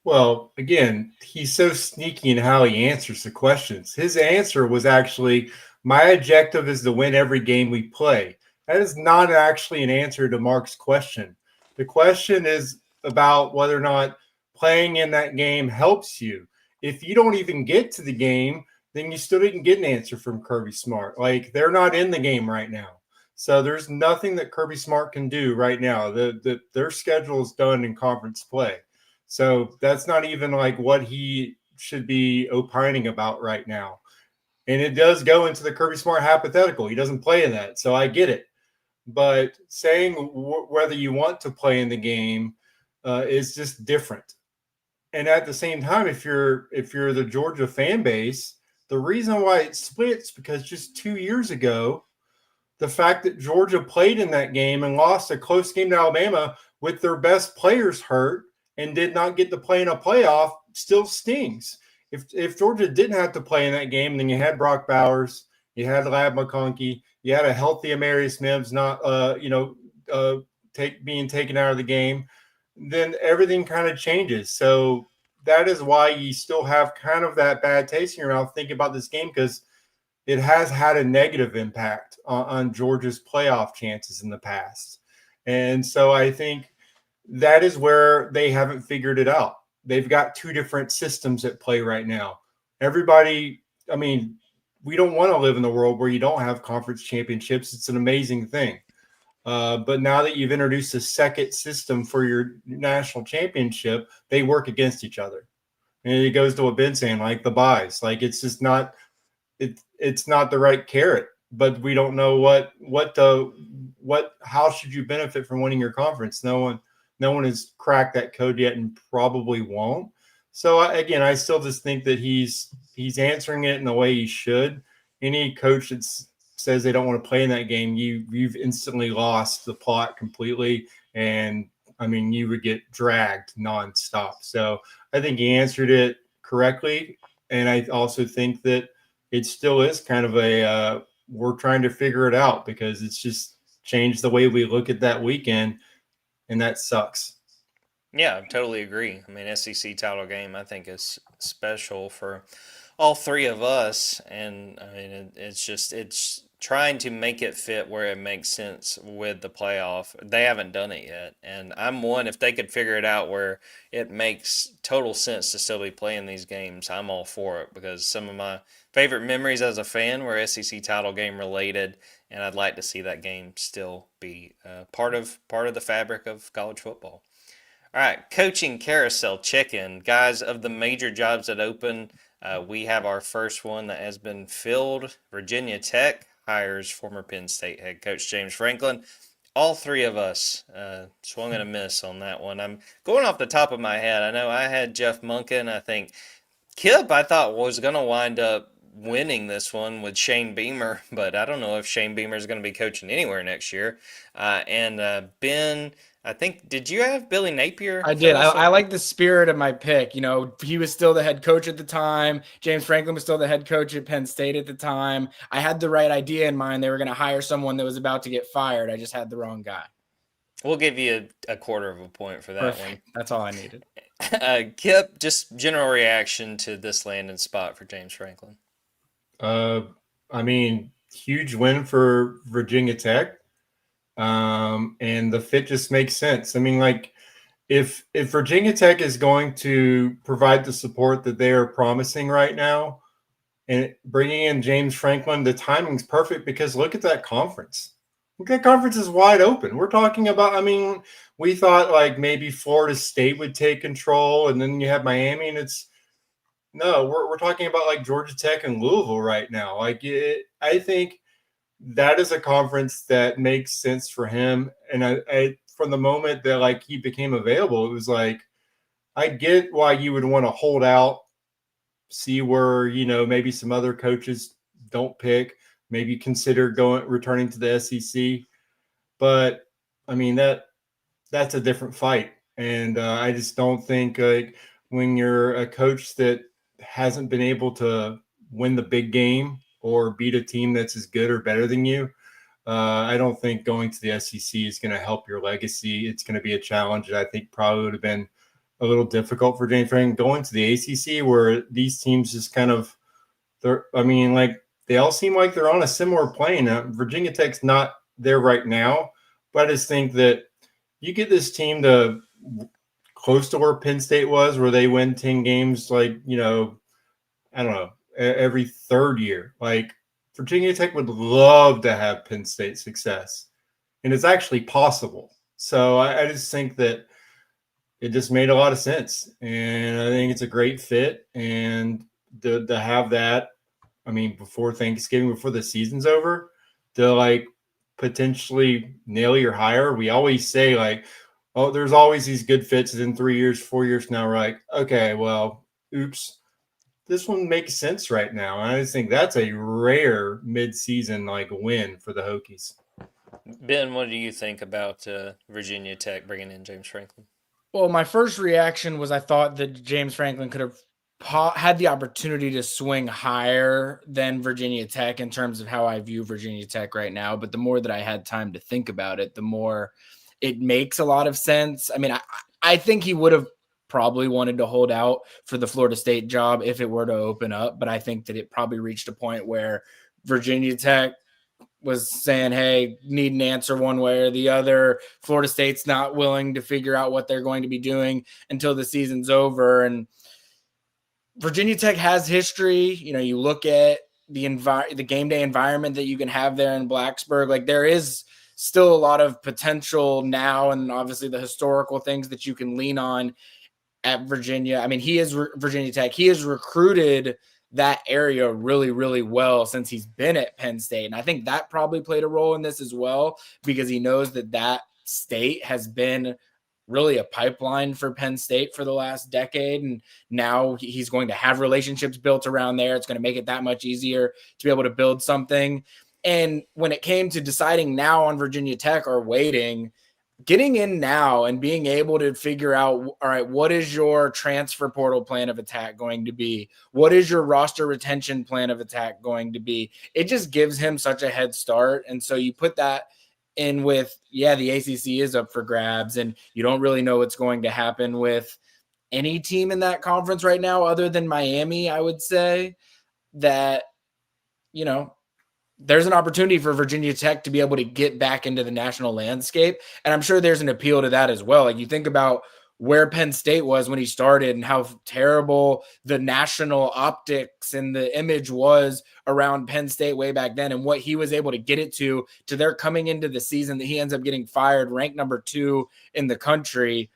Well, again, he's so sneaky in how he answers the questions. His answer was actually, my objective is to win every game we play. That is not actually an answer to Mark's question. The question is about whether or not playing in that game helps you. If you don't even get to the game, then you still didn't get an answer from Kirby Smart. Like, they're not in the game right now. So there's nothing that Kirby Smart can do right now. Their schedule is done in conference play. So that's not even like what he should be opining about right now. And it does go into the Kirby Smart hypothetical. He doesn't play in that. So I get it. But saying whether you want to play in the game is just different. And at the same time, if you're the Georgia fan base, the reason why it splits because just 2 years ago, the fact that Georgia played in that game and lost a close game to Alabama with their best players hurt and did not get to play in a playoff still stings. If Georgia didn't have to play in that game, then you had Brock Bowers, you had Lab McConkey, you had a healthy Amarius Mims not being taken out of the game, then everything kind of changes. So that is why you still have kind of that bad taste in your mouth thinking about this game, because it has had a negative impact on Georgia's playoff chances in the past. And so I think that is where they haven't figured it out. They've got two different systems at play right now. Everybody, I mean, we don't want to live in the world where you don't have conference championships. It's an amazing thing. But now that you've introduced a second system for your national championship, they work against each other. And it goes to what Ben's saying, like the buys. Like, it's just not it's not the right carrot. But we don't know how should you benefit from winning your conference? No one has cracked that code yet and probably won't. So I still just think that he's answering it in the way he should. Any coach that says they don't want to play in that game, you've instantly lost the plot completely. And I mean, you would get dragged nonstop. So I think he answered it correctly. And I also think that it still is kind of we're trying to figure it out because it's just changed the way we look at that weekend. And that sucks. Yeah, I totally agree. I mean, SEC title game, I think, is special for all three of us. And I mean, it's trying to make it fit where it makes sense with the playoff. They haven't done it yet. And I'm one, if they could figure it out where it makes total sense to still be playing these games, I'm all for it because some of my favorite memories as a fan were SEC title game related. And I'd like to see that game still be part of the fabric of college football. All right, coaching carousel check-in. Guys, of the major jobs that open, we have our first one that has been filled. Virginia Tech hires former Penn State head coach James Franklin. All three of us swung and a miss on that one. I'm going off the top of my head. I know I had Jeff Monken. I think Kipp, I thought, was going to wind up winning this one with Shane Beamer, but I don't know if Shane Beamer is going to be coaching anywhere next year. And Ben, I think, did you have Billy Napier? I did. I like the spirit of my pick. He was still the head coach at the time. James Franklin was still the head coach at Penn State at the time. I had the right idea in mind. They were going to hire someone that was about to get fired. I just had the wrong guy. We'll give you a quarter of a point for that Perfect. one. That's all I needed. Kip, just general reaction to this landing spot for James Franklin. I mean, huge win for Virginia Tech. And the fit just makes sense. I mean, like, if Virginia Tech is going to provide the support that they are promising right now, and bringing in James Franklin, the timing's perfect because look at that conference. Look, that conference is wide open. We're talking about, I mean, we thought like maybe Florida State would take control, and then you have Miami, and we're talking about like Georgia Tech and Louisville right now. I think that is a conference that makes sense for him. And I from the moment that like he became available, it was like, I get why you would want to hold out, see where, maybe some other coaches don't pick, maybe consider returning to the SEC. But I mean, that's a different fight. And I just don't think when you're a coach that hasn't been able to win the big game or beat a team that's as good or better than you, I don't think going to the SEC is going to help your legacy. It's going to be a challenge that I think probably would have been a little difficult for James Franklin. Going to the ACC, where these teams just kind of, they all seem like they're on a similar plane. Virginia Tech's not there right now, but I just think that you get this team to close to where Penn State was, where they win 10 games, I don't know, every third year. Like, Virginia Tech would love to have Penn State success, and it's actually possible. So I just think that it just made a lot of sense, and I think it's a great fit. And to have that, before Thanksgiving, before the season's over, to potentially nail your hire. We always say oh, there's always these good fits in 3 years, 4 years from now. We're like, okay, well, oops. This one makes sense right now. And I just think that's a rare mid-season win for the Hokies. Ben, what do you think about Virginia Tech bringing in James Franklin? Well, my first reaction was I thought that James Franklin could have had the opportunity to swing higher than Virginia Tech in terms of how I view Virginia Tech right now. But the more that I had time to think about it, the more it makes a lot of sense. I think he would have probably wanted to hold out for the Florida State job if it were to open up. But I think that it probably reached a point where Virginia Tech was saying, hey, need an answer one way or the other. Florida State's not willing to figure out what they're going to be doing until the season's over. And Virginia Tech has history. You look at the game day environment that you can have there in Blacksburg. There is still a lot of potential now, and obviously the historical things that you can lean on at Virginia. He is Virginia Tech. He has recruited that area really, really well since he's been at Penn State. And I think that probably played a role in this as well, because he knows that state has been really a pipeline for Penn State for the last decade. And now he's going to have relationships built around there. It's going to make it that much easier to be able to build something. And when it came to deciding now on Virginia Tech or waiting, getting in now and being able to figure out, all right, what is your transfer portal plan of attack going to be? What is your roster retention plan of attack going to be? It just gives him such a head start. And so you put that in with, the ACC is up for grabs, and you don't really know what's going to happen with any team in that conference right now other than Miami. I would say that, there's an opportunity for Virginia Tech to be able to get back into the national landscape. And I'm sure there's an appeal to that as well. You think about where Penn State was when he started and how terrible the national optics and the image was around Penn State way back then, and what he was able to get it to their coming into the season that he ends up getting fired, ranked number 2 in the country.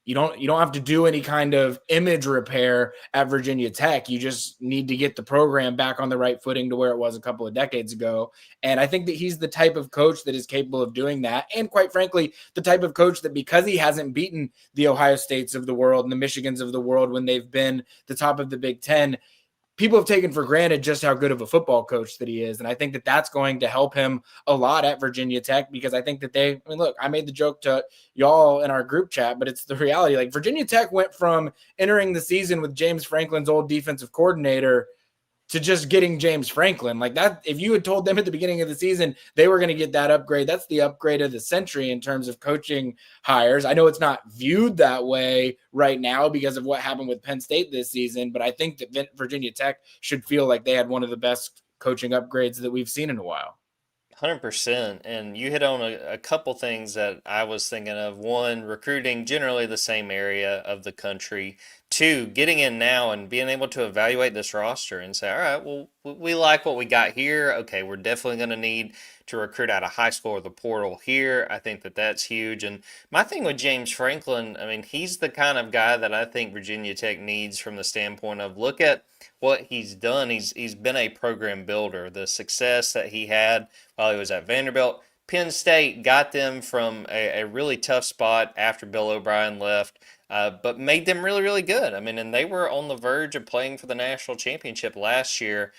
You don't have to do any kind of image repair at Virginia Tech. You just need to get the program back on the right footing to where it was a couple of decades ago. And I think that he's the type of coach that is capable of doing that. And quite frankly, the type of coach that, because he hasn't beaten the Ohio States of the world and the Michigans of the world when they've been the top of the Big Ten, people have taken for granted just how good of a football coach that he is. And I think that that's going to help him a lot at Virginia Tech, because I think that look, I made the joke to y'all in our group chat, but it's the reality. Virginia Tech went from entering the season with James Franklin's old defensive coordinator to just getting James Franklin. That, if you had told them at the beginning of the season they were going to get that upgrade, that's the upgrade of the century in terms of coaching hires. I know it's not viewed that way right now because of what happened with Penn State this season, but I think that Virginia Tech should feel like they had one of the best coaching upgrades that we've seen in a while. 100%. And you hit on a couple things that I was thinking of. One, recruiting generally the same area of the country. 2, getting in now and being able to evaluate this roster and say, all right, well, we like what we got here. Okay, we're definitely going to need to recruit out of high school or the portal here. I think that that's huge. And my thing with James Franklin, he's the kind of guy that I think Virginia Tech needs from the standpoint of, look at what he's done. He's been a program builder. The success that he had while he was at Vanderbilt. Penn State got them from a really tough spot after Bill O'Brien left, but made them really, really good. And they were on the verge of playing for the national championship last year.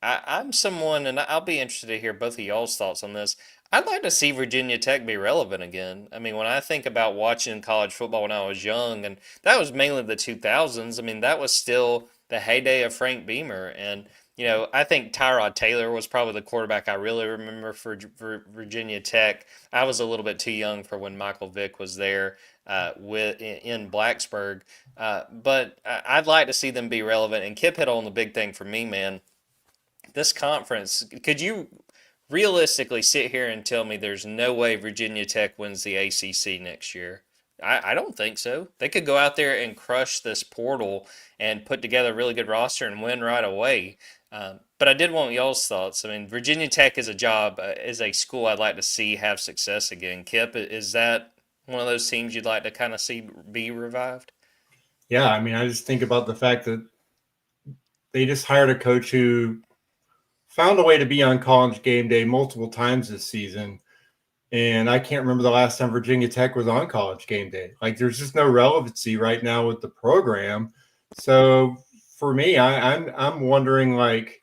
I'm someone, and I'll be interested to hear both of y'all's thoughts on this. I'd like to see Virginia Tech be relevant again. I mean, when I think about watching college football when I was young, and that was mainly the 2000s, I mean, that was still the heyday of Frank Beamer. And, I think Tyrod Taylor was probably the quarterback I really remember for Virginia Tech. I was a little bit too young for when Michael Vick was there in Blacksburg. But I'd like to see them be relevant. And Kip hit on the big thing for me, man. This conference, could you realistically sit here and tell me there's no way Virginia Tech wins the ACC next year? I don't think so. They could go out there and crush this portal and put together a really good roster and win right away. But I did want y'all's thoughts. I mean, Virginia Tech is a school I'd like to see have success again. Kip, is that one of those teams you'd like to kind of see be revived? Yeah, I mean, I just think about the fact that they just hired a coach who found a way to be on College game day multiple times this season. And I can't remember the last time Virginia Tech was on College game day. Like, there's just no relevancy right now with the program. So for me, I'm wondering, like,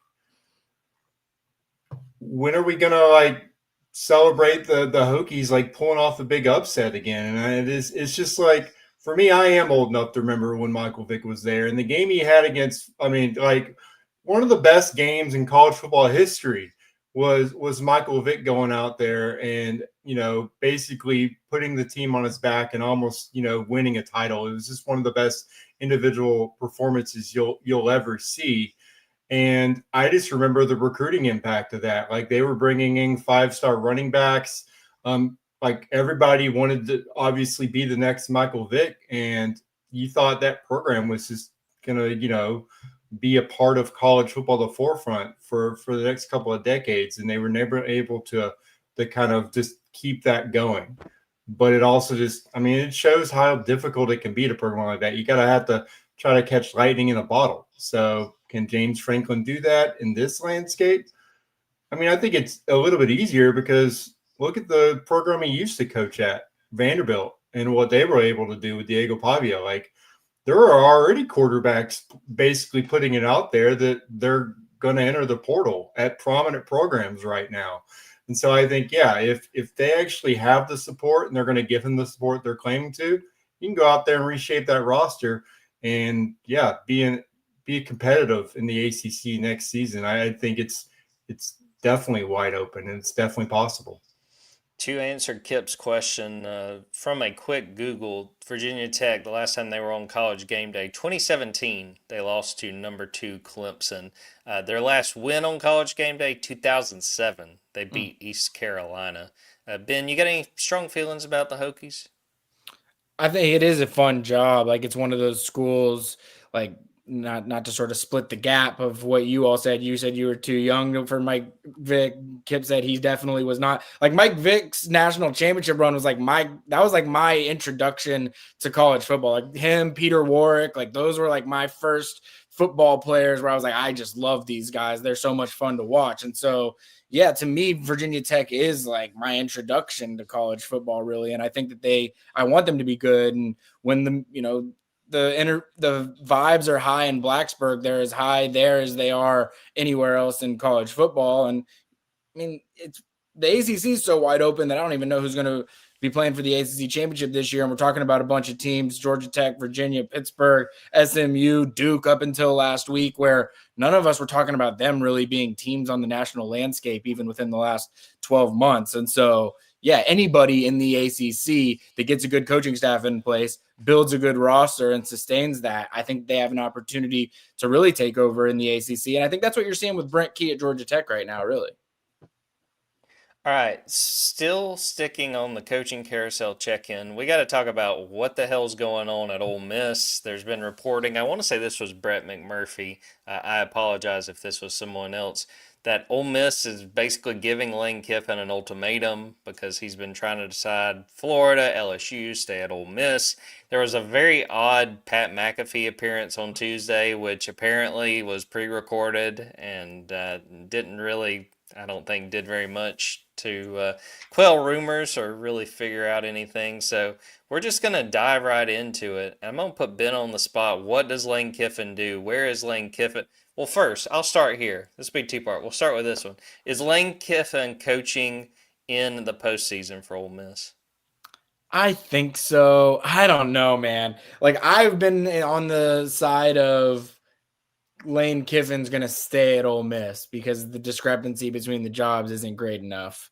when are we gonna like celebrate the Hokies like pulling off the big upset again? And it's just like, for me, I am old enough to remember when Michael Vick was there and the game he had against, I mean, like, one of the best games in college football history was Michael Vick going out there and, basically putting the team on his back and almost, winning a title. It was just one of the best individual performances you'll ever see. And I just remember the recruiting impact of that. Like, they were bringing in 5-star running backs. Like, everybody wanted to obviously be the next Michael Vick. And you thought that program was just going to, be a part of college football, the forefront for the next couple of decades. And they were never able to kind of just keep that going. But it also just, I mean, it shows how difficult it can be to program like that. You got to have to try to catch lightning in a bottle. So can James Franklin do that in this landscape? I mean, I think it's a little bit easier because look at the program he used to coach at, Vanderbilt, and what they were able to do with Diego Pavia. Like, there are already quarterbacks basically putting it out there that they're going to enter the portal at prominent programs right now. And so I think, yeah, if they actually have the support and they're going to give them the support they're claiming to, you can go out there and reshape that roster and, yeah, be competitive in the ACC next season. I think it's definitely wide open and it's definitely possible. To answer Kip's question, from a quick Google, Virginia Tech, the last time they were on College game day, 2017, they lost to number 2 Clemson. Their last win on College game day, 2007, they beat East Carolina. Ben, you got any strong feelings about the Hokies? I think it is a fun job. Like, it's one of those schools, like, not to sort of split the gap of what you all said. You said you were too young for Mike Vick. Kip said he definitely was not. Like, Mike Vick's national championship run was like my introduction to college football. Like, him, Peter Warwick, like, those were like my first football players where I was like, I just love these guys. They're so much fun to watch. And so, yeah, to me, Virginia Tech is like my introduction to college football, really. And I think that I want them to be good. And when the vibes are high in Blacksburg, they're as high there as they are anywhere else in college football. And I mean, the ACC is so wide open that I don't even know who's going to be playing for the ACC championship this year. And we're talking about a bunch of teams: Georgia Tech, Virginia, Pittsburgh, SMU, Duke, up until last week, where none of us were talking about them really being teams on the national landscape, even within the last 12 months. And so, yeah, anybody in the ACC that gets a good coaching staff in place, builds a good roster, and sustains that, I think they have an opportunity to really take over in the ACC. And I think that's what you're seeing with Brent Key at Georgia Tech right now, really. All right, still sticking on the coaching carousel check-in, we got to talk about what the hell's going on at Ole Miss. There's been reporting, I want to say this was Brett McMurphy, I apologize if this was someone else, that Ole Miss is basically giving Lane Kiffin an ultimatum because he's been trying to decide Florida, LSU, stay at Ole Miss. There was a very odd Pat McAfee appearance on Tuesday, which apparently was pre-recorded and didn't really, I don't think, did very much to quell rumors or really figure out anything. So we're just going to dive right into it. I'm going to put Ben on the spot. What does Lane Kiffin do? Where is Lane Kiffin? Well, first, I'll start here. This will be two-part. We'll start with this one. Is Lane Kiffin coaching in the postseason for Ole Miss? I think so. I don't know, man. Like, I've been on the side of Lane Kiffin's going to stay at Ole Miss because the discrepancy between the jobs isn't great enough.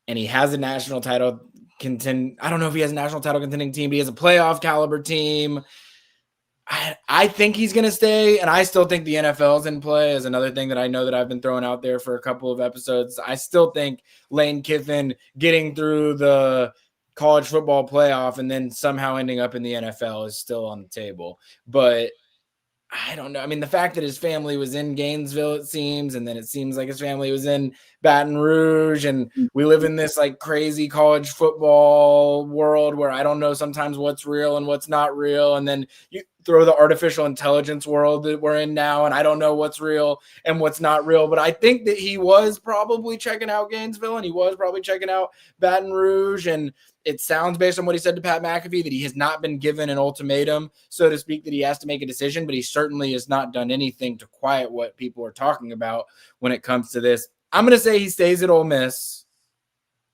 And he has a national title I don't know if he has a national title contending team, but he has a playoff caliber team. I think he's going to stay, and I still think the NFL's in play is another thing that I know that I've been throwing out there for a couple of episodes. I still think Lane Kiffin getting through the college football playoff and then somehow ending up in the NFL is still on the table. But I don't know. I mean, the fact that his family was in Gainesville, it seems, and then it seems like his family was in Baton Rouge, and we live in this like crazy college football world where I don't know sometimes what's real and what's not real. And then you throw the artificial intelligence world that we're in now, and I don't know what's real and what's not real. But I think that he was probably checking out Gainesville, and he was probably checking out Baton Rouge, and it sounds based on what he said to Pat McAfee that he has not been given an ultimatum, so to speak, that he has to make a decision, but he certainly has not done anything to quiet what people are talking about when it comes to this. I'm going to say he stays at Ole Miss,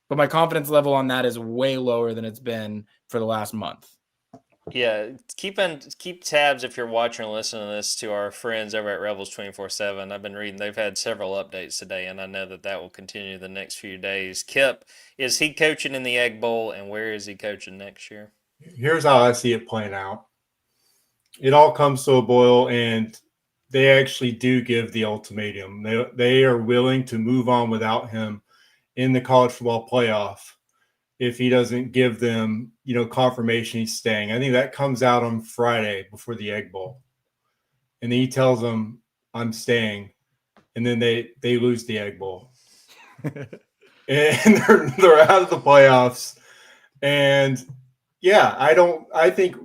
but my confidence level on that is way lower than it's been for the last month. Yeah, keep tabs if you're watching or listening to this to our friends over at Rebels 24/7. I've been reading; they've had several updates today, and I know that will continue the next few days. Kipp, is he coaching in the Egg Bowl, and where is he coaching next year? Here's how I see it playing out. It all comes to a boil, and they actually do give the ultimatum. They are willing to move on without him in the college football playoff if he doesn't give them, confirmation he's staying. I think that comes out on Friday before the Egg Bowl. And then he tells them, I'm staying. And then they lose the Egg Bowl. And they're out of the playoffs. And yeah, I think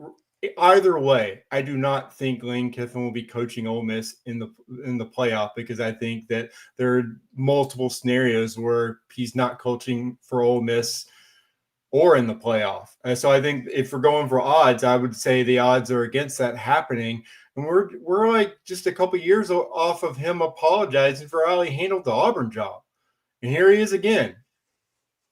either way, I do not think Lane Kiffin will be coaching Ole Miss in the playoff, because I think that there are multiple scenarios where he's not coaching for Ole Miss or in the playoff. And so I think if we're going for odds, I would say the odds are against that happening. And we're like just a couple years off of him apologizing for how he handled the Auburn job. And here he is again.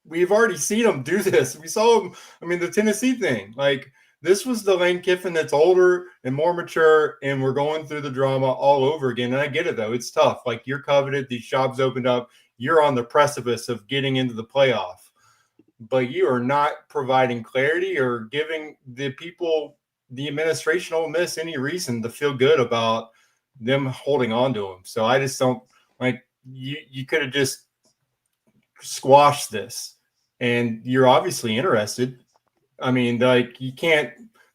We've already seen him do this. We saw him, the Tennessee thing. Like, this was the Lane Kiffin that's older and more mature, and we're going through the drama all over again. And I get it, though. It's tough. Like, you're coveted. These jobs opened up. You're on the precipice of getting into the playoff. But you are not providing clarity or giving the people, the administration Ole Miss, any reason to feel good about them holding on to him. So I just don't like you could have just squashed this, and you're obviously interested. You can't.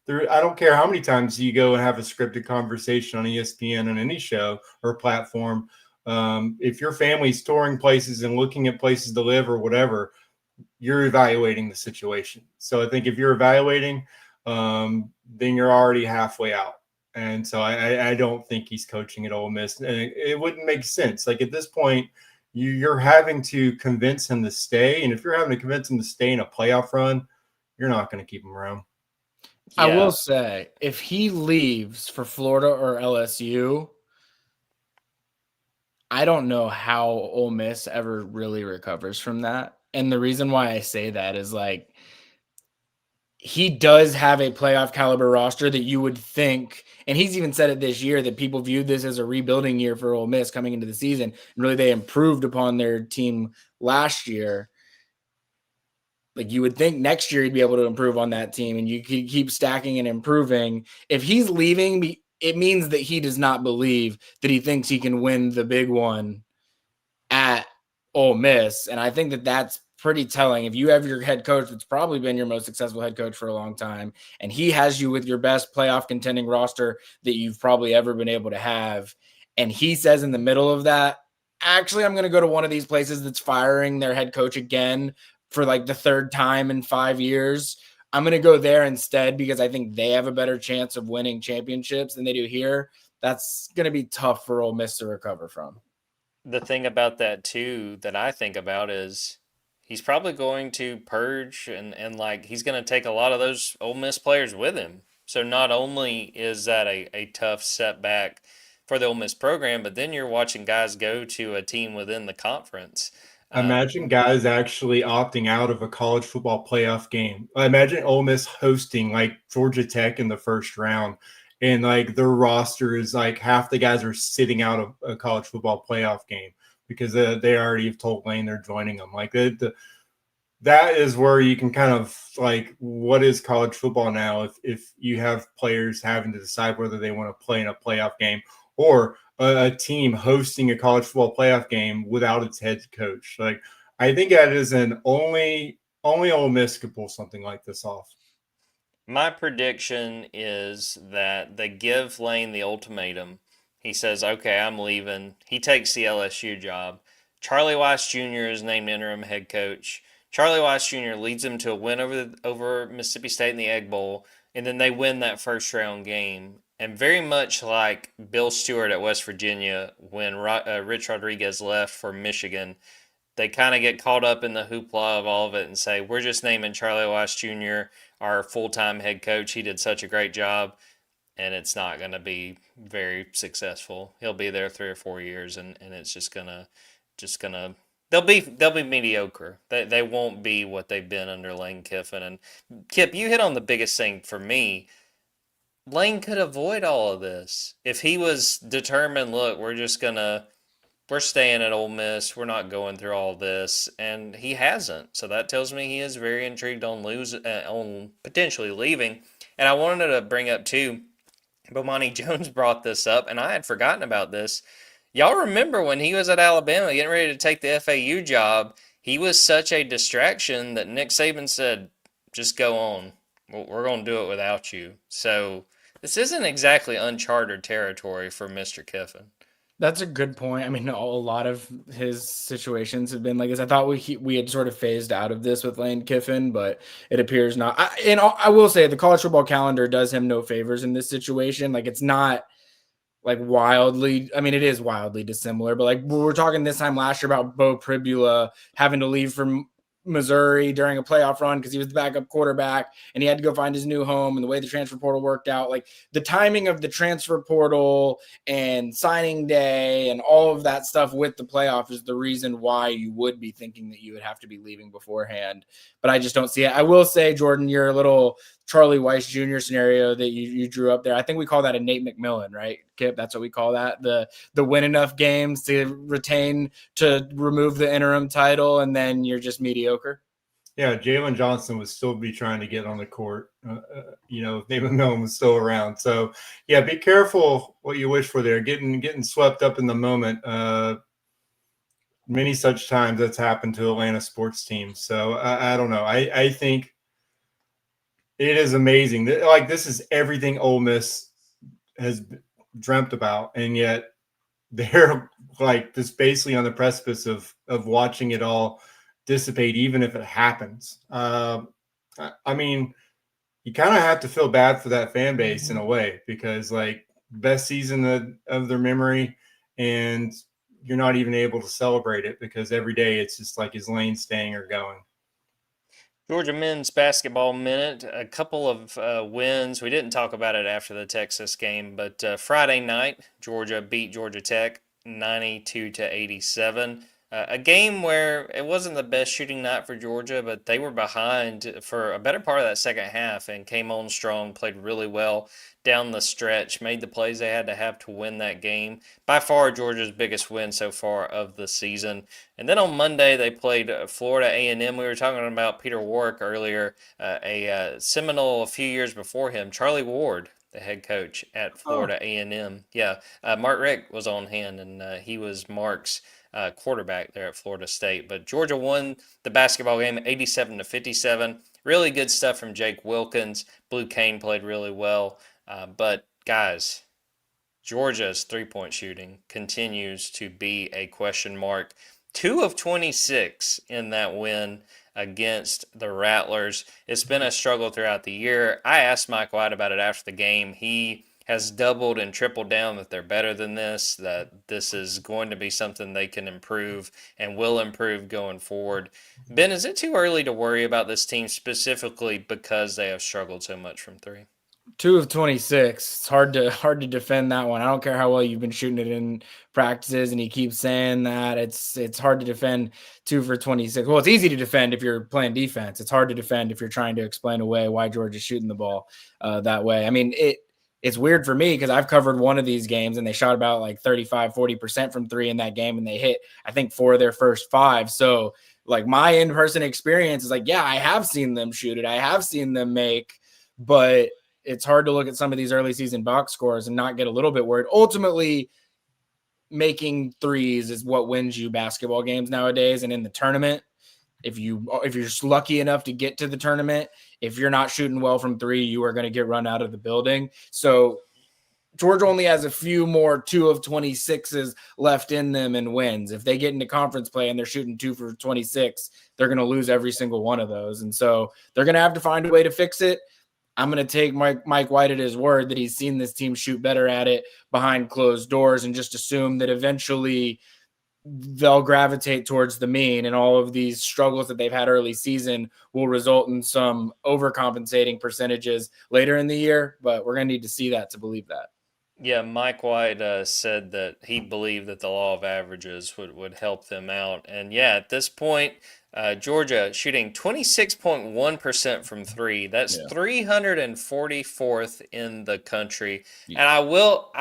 I don't care how many times you go and have a scripted conversation on ESPN on any show or platform. If your family's touring places and looking at places to live or whatever, you're evaluating the situation. So I think if you're evaluating, then you're already halfway out. And so I don't think he's coaching at Ole Miss. And it wouldn't make sense. Like, at this point, you're having to convince him to stay. And if you're having to convince him to stay in a playoff run, you're not going to keep him around. Yeah. I will say, if he leaves for Florida or LSU, I don't know how Ole Miss ever really recovers from that. And the reason why I say that is, like, he does have a playoff caliber roster that you would think, and he's even said it this year, that people viewed this as a rebuilding year for Ole Miss coming into the season. And really, they improved upon their team last year. Like, you would think next year he'd be able to improve on that team, and you could keep stacking and improving. If he's leaving, it means that he does not believe that he thinks he can win the big one at Ole Miss. And I think that that's pretty telling. If you have your head coach that's probably been your most successful head coach for a long time, and he has you with your best playoff contending roster that you've probably ever been able to have, and he says in the middle of that, actually, I'm going to go to one of these places that's firing their head coach again for like the third time in 5 years. I'm going to go there instead because I think they have a better chance of winning championships than they do here. That's going to be tough for Ole Miss to recover from. The thing about that, too, that I think about is he's probably going to purge and like, he's going to take a lot of those Ole Miss players with him. So not only is that a tough setback for the Ole Miss program, but then you're watching guys go to a team within the conference. Imagine guys actually opting out of a college football playoff game. Imagine Ole Miss hosting like Georgia Tech in the first round, and like their roster is like half the guys are sitting out of a college football playoff game because they already have told Lane they're joining them. Like that is where you can kind of like, what is college football now if you have players having to decide whether they want to play in a playoff game or a team hosting a college football playoff game without its head coach. Like, I think that is an only Ole Miss could pull something like this off. My prediction is that they give Lane the ultimatum. He says, okay, I'm leaving. He takes the LSU job. Charlie Weiss Jr. is named interim head coach. Charlie Weiss Jr. leads them to a win over Mississippi State in the Egg Bowl, and then they win that first round game. And very much like Bill Stewart at West Virginia when Rich Rodriguez left for Michigan, they kind of get caught up in the hoopla of all of it and say, we're just naming Charlie Weiss Jr. our full-time head coach. He did such a great job, and it's not going to be very successful. He'll be there 3 or 4 years, and it's just gonna they'll be mediocre. They won't be what they've been under Lane Kiffin. And Kipp, you hit on the biggest thing for me. Lane could avoid all of this if he was determined, look, we're staying at Ole Miss. We're not going through all this, and he hasn't. So that tells me he is very intrigued on potentially leaving. And I wanted to bring up too, Bomani Jones brought this up, and I had forgotten about this. Y'all remember when he was at Alabama getting ready to take the FAU job, he was such a distraction that Nick Saban said, just go on. We're going to do it without you. So this isn't exactly uncharted territory for Mr. Kiffin. That's a good point. I mean, a lot of his situations have been like this. I thought we had sort of phased out of this with Lane Kiffin, but it appears not. I will say the college football calendar does him no favors in this situation. Like, it's not like wildly, I mean, it is wildly dissimilar, but like we were talking this time last year about Bo Pribula having to leave from Missouri during a playoff run because he was the backup quarterback and he had to go find his new home, and the way the transfer portal worked out, like the timing of the transfer portal and signing day and all of that stuff with the playoff is the reason why you would be thinking that you would have to be leaving beforehand. But I just don't see it. I will say, Jordan, your little Charlie Weiss Jr. scenario that you drew up there, I think we call that a Nate McMillan, right, Kipp? That's what we call that. The win enough games to remove the interim title, and then you're just mediocre. Yeah, Jalen Johnson would still be trying to get on the court, if Nate McMillan was still around. So, yeah, be careful what you wish for there. Getting swept up in the moment. Many such times that's happened to Atlanta sports teams. So, I don't know. I think it is amazing. Like, this is everything Ole Miss has dreamt about, and yet they're like just basically on the precipice of watching it all dissipate, even if it happens. I mean, you kind of have to feel bad for that fan base in a way, because like best season of their memory, and you're not even able to celebrate it because every day it's just like, is Lane staying or going? Georgia men's basketball minute, a couple of wins. We didn't talk about it after the Texas game, but Friday night, Georgia beat Georgia Tech 92-87. A game where it wasn't the best shooting night for Georgia, but they were behind for a better part of that second half and came on strong, played really well down the stretch, made the plays they had to have to win that game. By far, Georgia's biggest win so far of the season. And then on Monday, they played Florida A&M. We were talking about Peter Warwick earlier, a Seminole a few years before him, Charlie Ward, the head coach at Florida A&M. Yeah, Mark Richt was on hand, and he was Mark's quarterback there at Florida State. But Georgia won the basketball game 87-57. Really good stuff from Jake Wilkins. Blue Kane played really well. But guys, Georgia's three-point shooting continues to be a question mark. 2 of 26 in that win against the Rattlers. It's been a struggle throughout the year. I asked Mike White about it after the game. He has doubled and tripled down that they're better than this, that this is going to be something they can improve and will improve going forward. Ben, is it too early to worry about this team specifically because they have struggled so much from three? 2 of 26. It's hard to defend that one. I don't care how well you've been shooting it in practices, and he keeps saying that. It's hard to defend 2 for 26. Well, it's easy to defend if you're playing defense. It's hard to defend if you're trying to explain away why Georgia's shooting the ball that way. I mean, it's weird for me because I've covered one of these games and they shot about like 35-40% from three in that game, and they hit, I think, 4 of their first 5. So like my in-person experience is like, yeah, I have seen them shoot it. I have seen them make, but it's hard to look at some of these early season box scores and not get a little bit worried. Ultimately, making threes is what wins you basketball games nowadays. And in the tournament, if you're just lucky enough to get to the tournament, if you're not shooting well from 3, you are going to get run out of the building. So Georgia only has a few more 2 of 26s left in them and wins. If they get into conference play and they're shooting 2 for 26, they're going to lose every single one of those. And so they're going to have to find a way to fix it. I'm going to take Mike White at his word that he's seen this team shoot better at it behind closed doors, and just assume that eventually they'll gravitate towards the mean, and all of these struggles that they've had early season will result in some overcompensating percentages later in the year. But we're going to need to see that to believe that. Yeah, Mike White said that he believed that the law of averages would help them out. And yeah, at this point, Georgia shooting 26.1% from 3. That's 344th in the country. Yeah. And I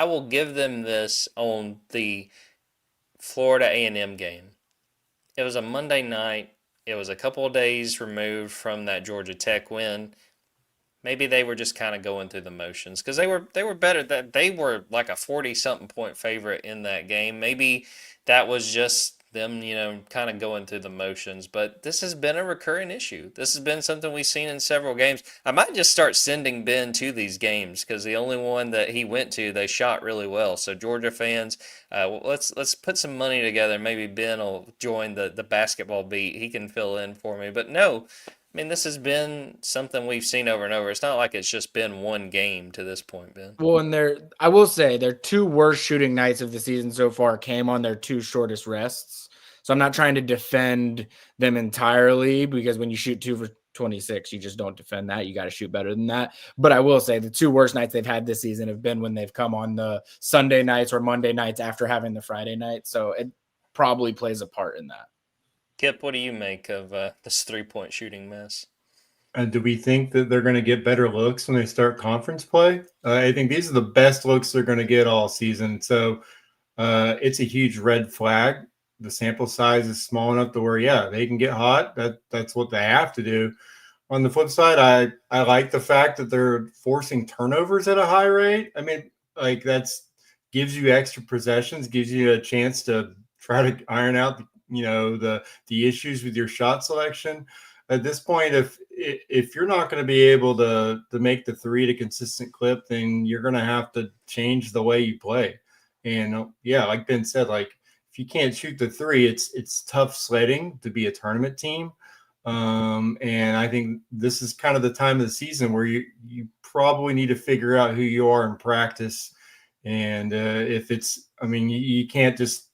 will give them this on the Florida A&M game. It was a Monday night. It was a couple of days removed from that Georgia Tech win. Maybe they were just kind of going through the motions because they were better. They were like a 40-something point favorite in that game. Maybe that was just them, kind of going through the motions. But this has been a recurring issue. This has been something we've seen in several games. I might just start sending Ben to these games because the only one that he went to, they shot really well. So Georgia fans, let's put some money together. Maybe Ben will join the basketball beat. He can fill in for me. But no. I mean, this has been something we've seen over and over. It's not like it's just been one game to this point, Ben. Well, and I will say their 2 worst shooting nights of the season so far came on their 2 shortest rests. So I'm not trying to defend them entirely, because when you shoot 2 for 26, you just don't defend that. You got to shoot better than that. But I will say the 2 worst nights they've had this season have been when they've come on the Sunday nights or Monday nights after having the Friday night. So it probably plays a part in that. Kipp, what do you make of this 3-point shooting mess? Do we think that they're going to get better looks when they start conference play? I think these are the best looks they're going to get all season. So it's a huge red flag. The sample size is small enough to where, yeah, they can get hot. That's what they have to do. On the flip side, I like the fact that they're forcing turnovers at a high rate. I mean, like that's gives you extra possessions, gives you a chance to try to iron out the issues with your shot selection. At this point, if you're not going to be able to make the 3 at a consistent clip, then you're going to have to change the way you play. And yeah, like Ben said, like if you can't shoot the 3, it's tough sledding to be a tournament team. And I think this is kind of the time of the season where you probably need to figure out who you are in practice. And if it's, I mean, you can't just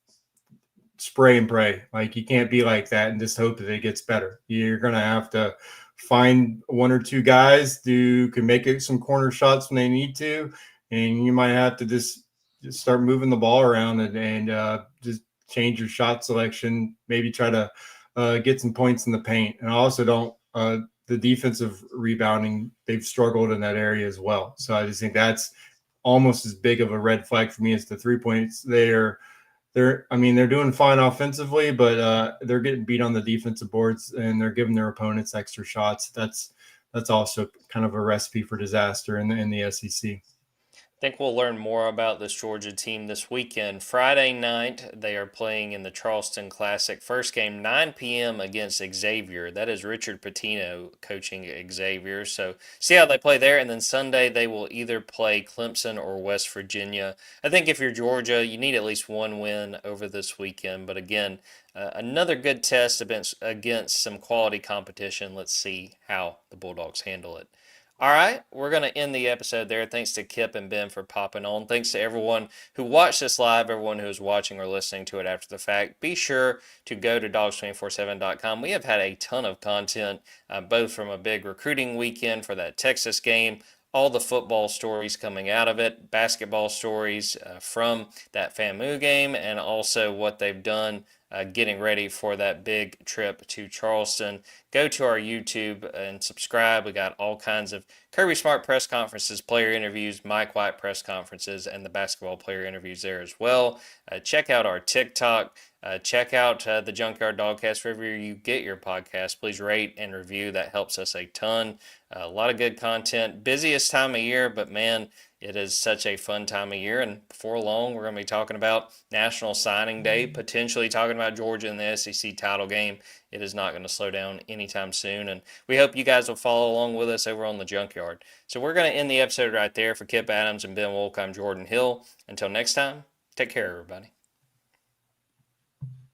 spray and pray. Like you can't be like that and just hope that it gets better. You're going to have to find 1 or 2 guys who can make some corner shots when they need to. And you might have to just start moving the ball around and just change your shot selection, maybe try to get some points in the paint. And I also don't, the defensive rebounding, they've struggled in that area as well. So I just think that's almost as big of a red flag for me as the 3 points. They're doing fine offensively, but they're getting beat on the defensive boards and they're giving their opponents extra shots. That's also kind of a recipe for disaster in the SEC. I think we'll learn more about this Georgia team this weekend. Friday night, they are playing in the Charleston Classic. First game, 9 p.m. against Xavier. That is Richard Pitino coaching Xavier. So see how they play there. And then Sunday, they will either play Clemson or West Virginia. I think if you're Georgia, you need at least 1 win over this weekend. But again, another good test against some quality competition. Let's see how the Bulldogs handle it. All right, we're going to end the episode there. Thanks to Kipp and Ben for popping on. Thanks to everyone who watched this live, everyone who is watching or listening to it after the fact. Be sure to go to Dawgs247.com. We have had a ton of content, both from a big recruiting weekend for that Texas game, all the football stories coming out of it, basketball stories from that FAMU game, and also what they've done getting ready for that big trip to Charleston. Go to our YouTube and subscribe. We got all kinds of Kirby Smart press conferences, player interviews, Mike White press conferences, and the basketball player interviews there as well. Check out our TikTok. Check out the Junkyard Dawgcast wherever you get your podcast. Please rate and review. That helps us a ton. A lot of good content. Busiest time of year, but man, it is such a fun time of year. And before long, we're going to be talking about National Signing Day, potentially talking about Georgia in the SEC title game. It is not going to slow down anytime soon. And we hope you guys will follow along with us over on the Junkyard. So we're going to end the episode right there. For Kipp Adams and Ben Wolk, I'm Jordan Hill. Until next time, take care, everybody.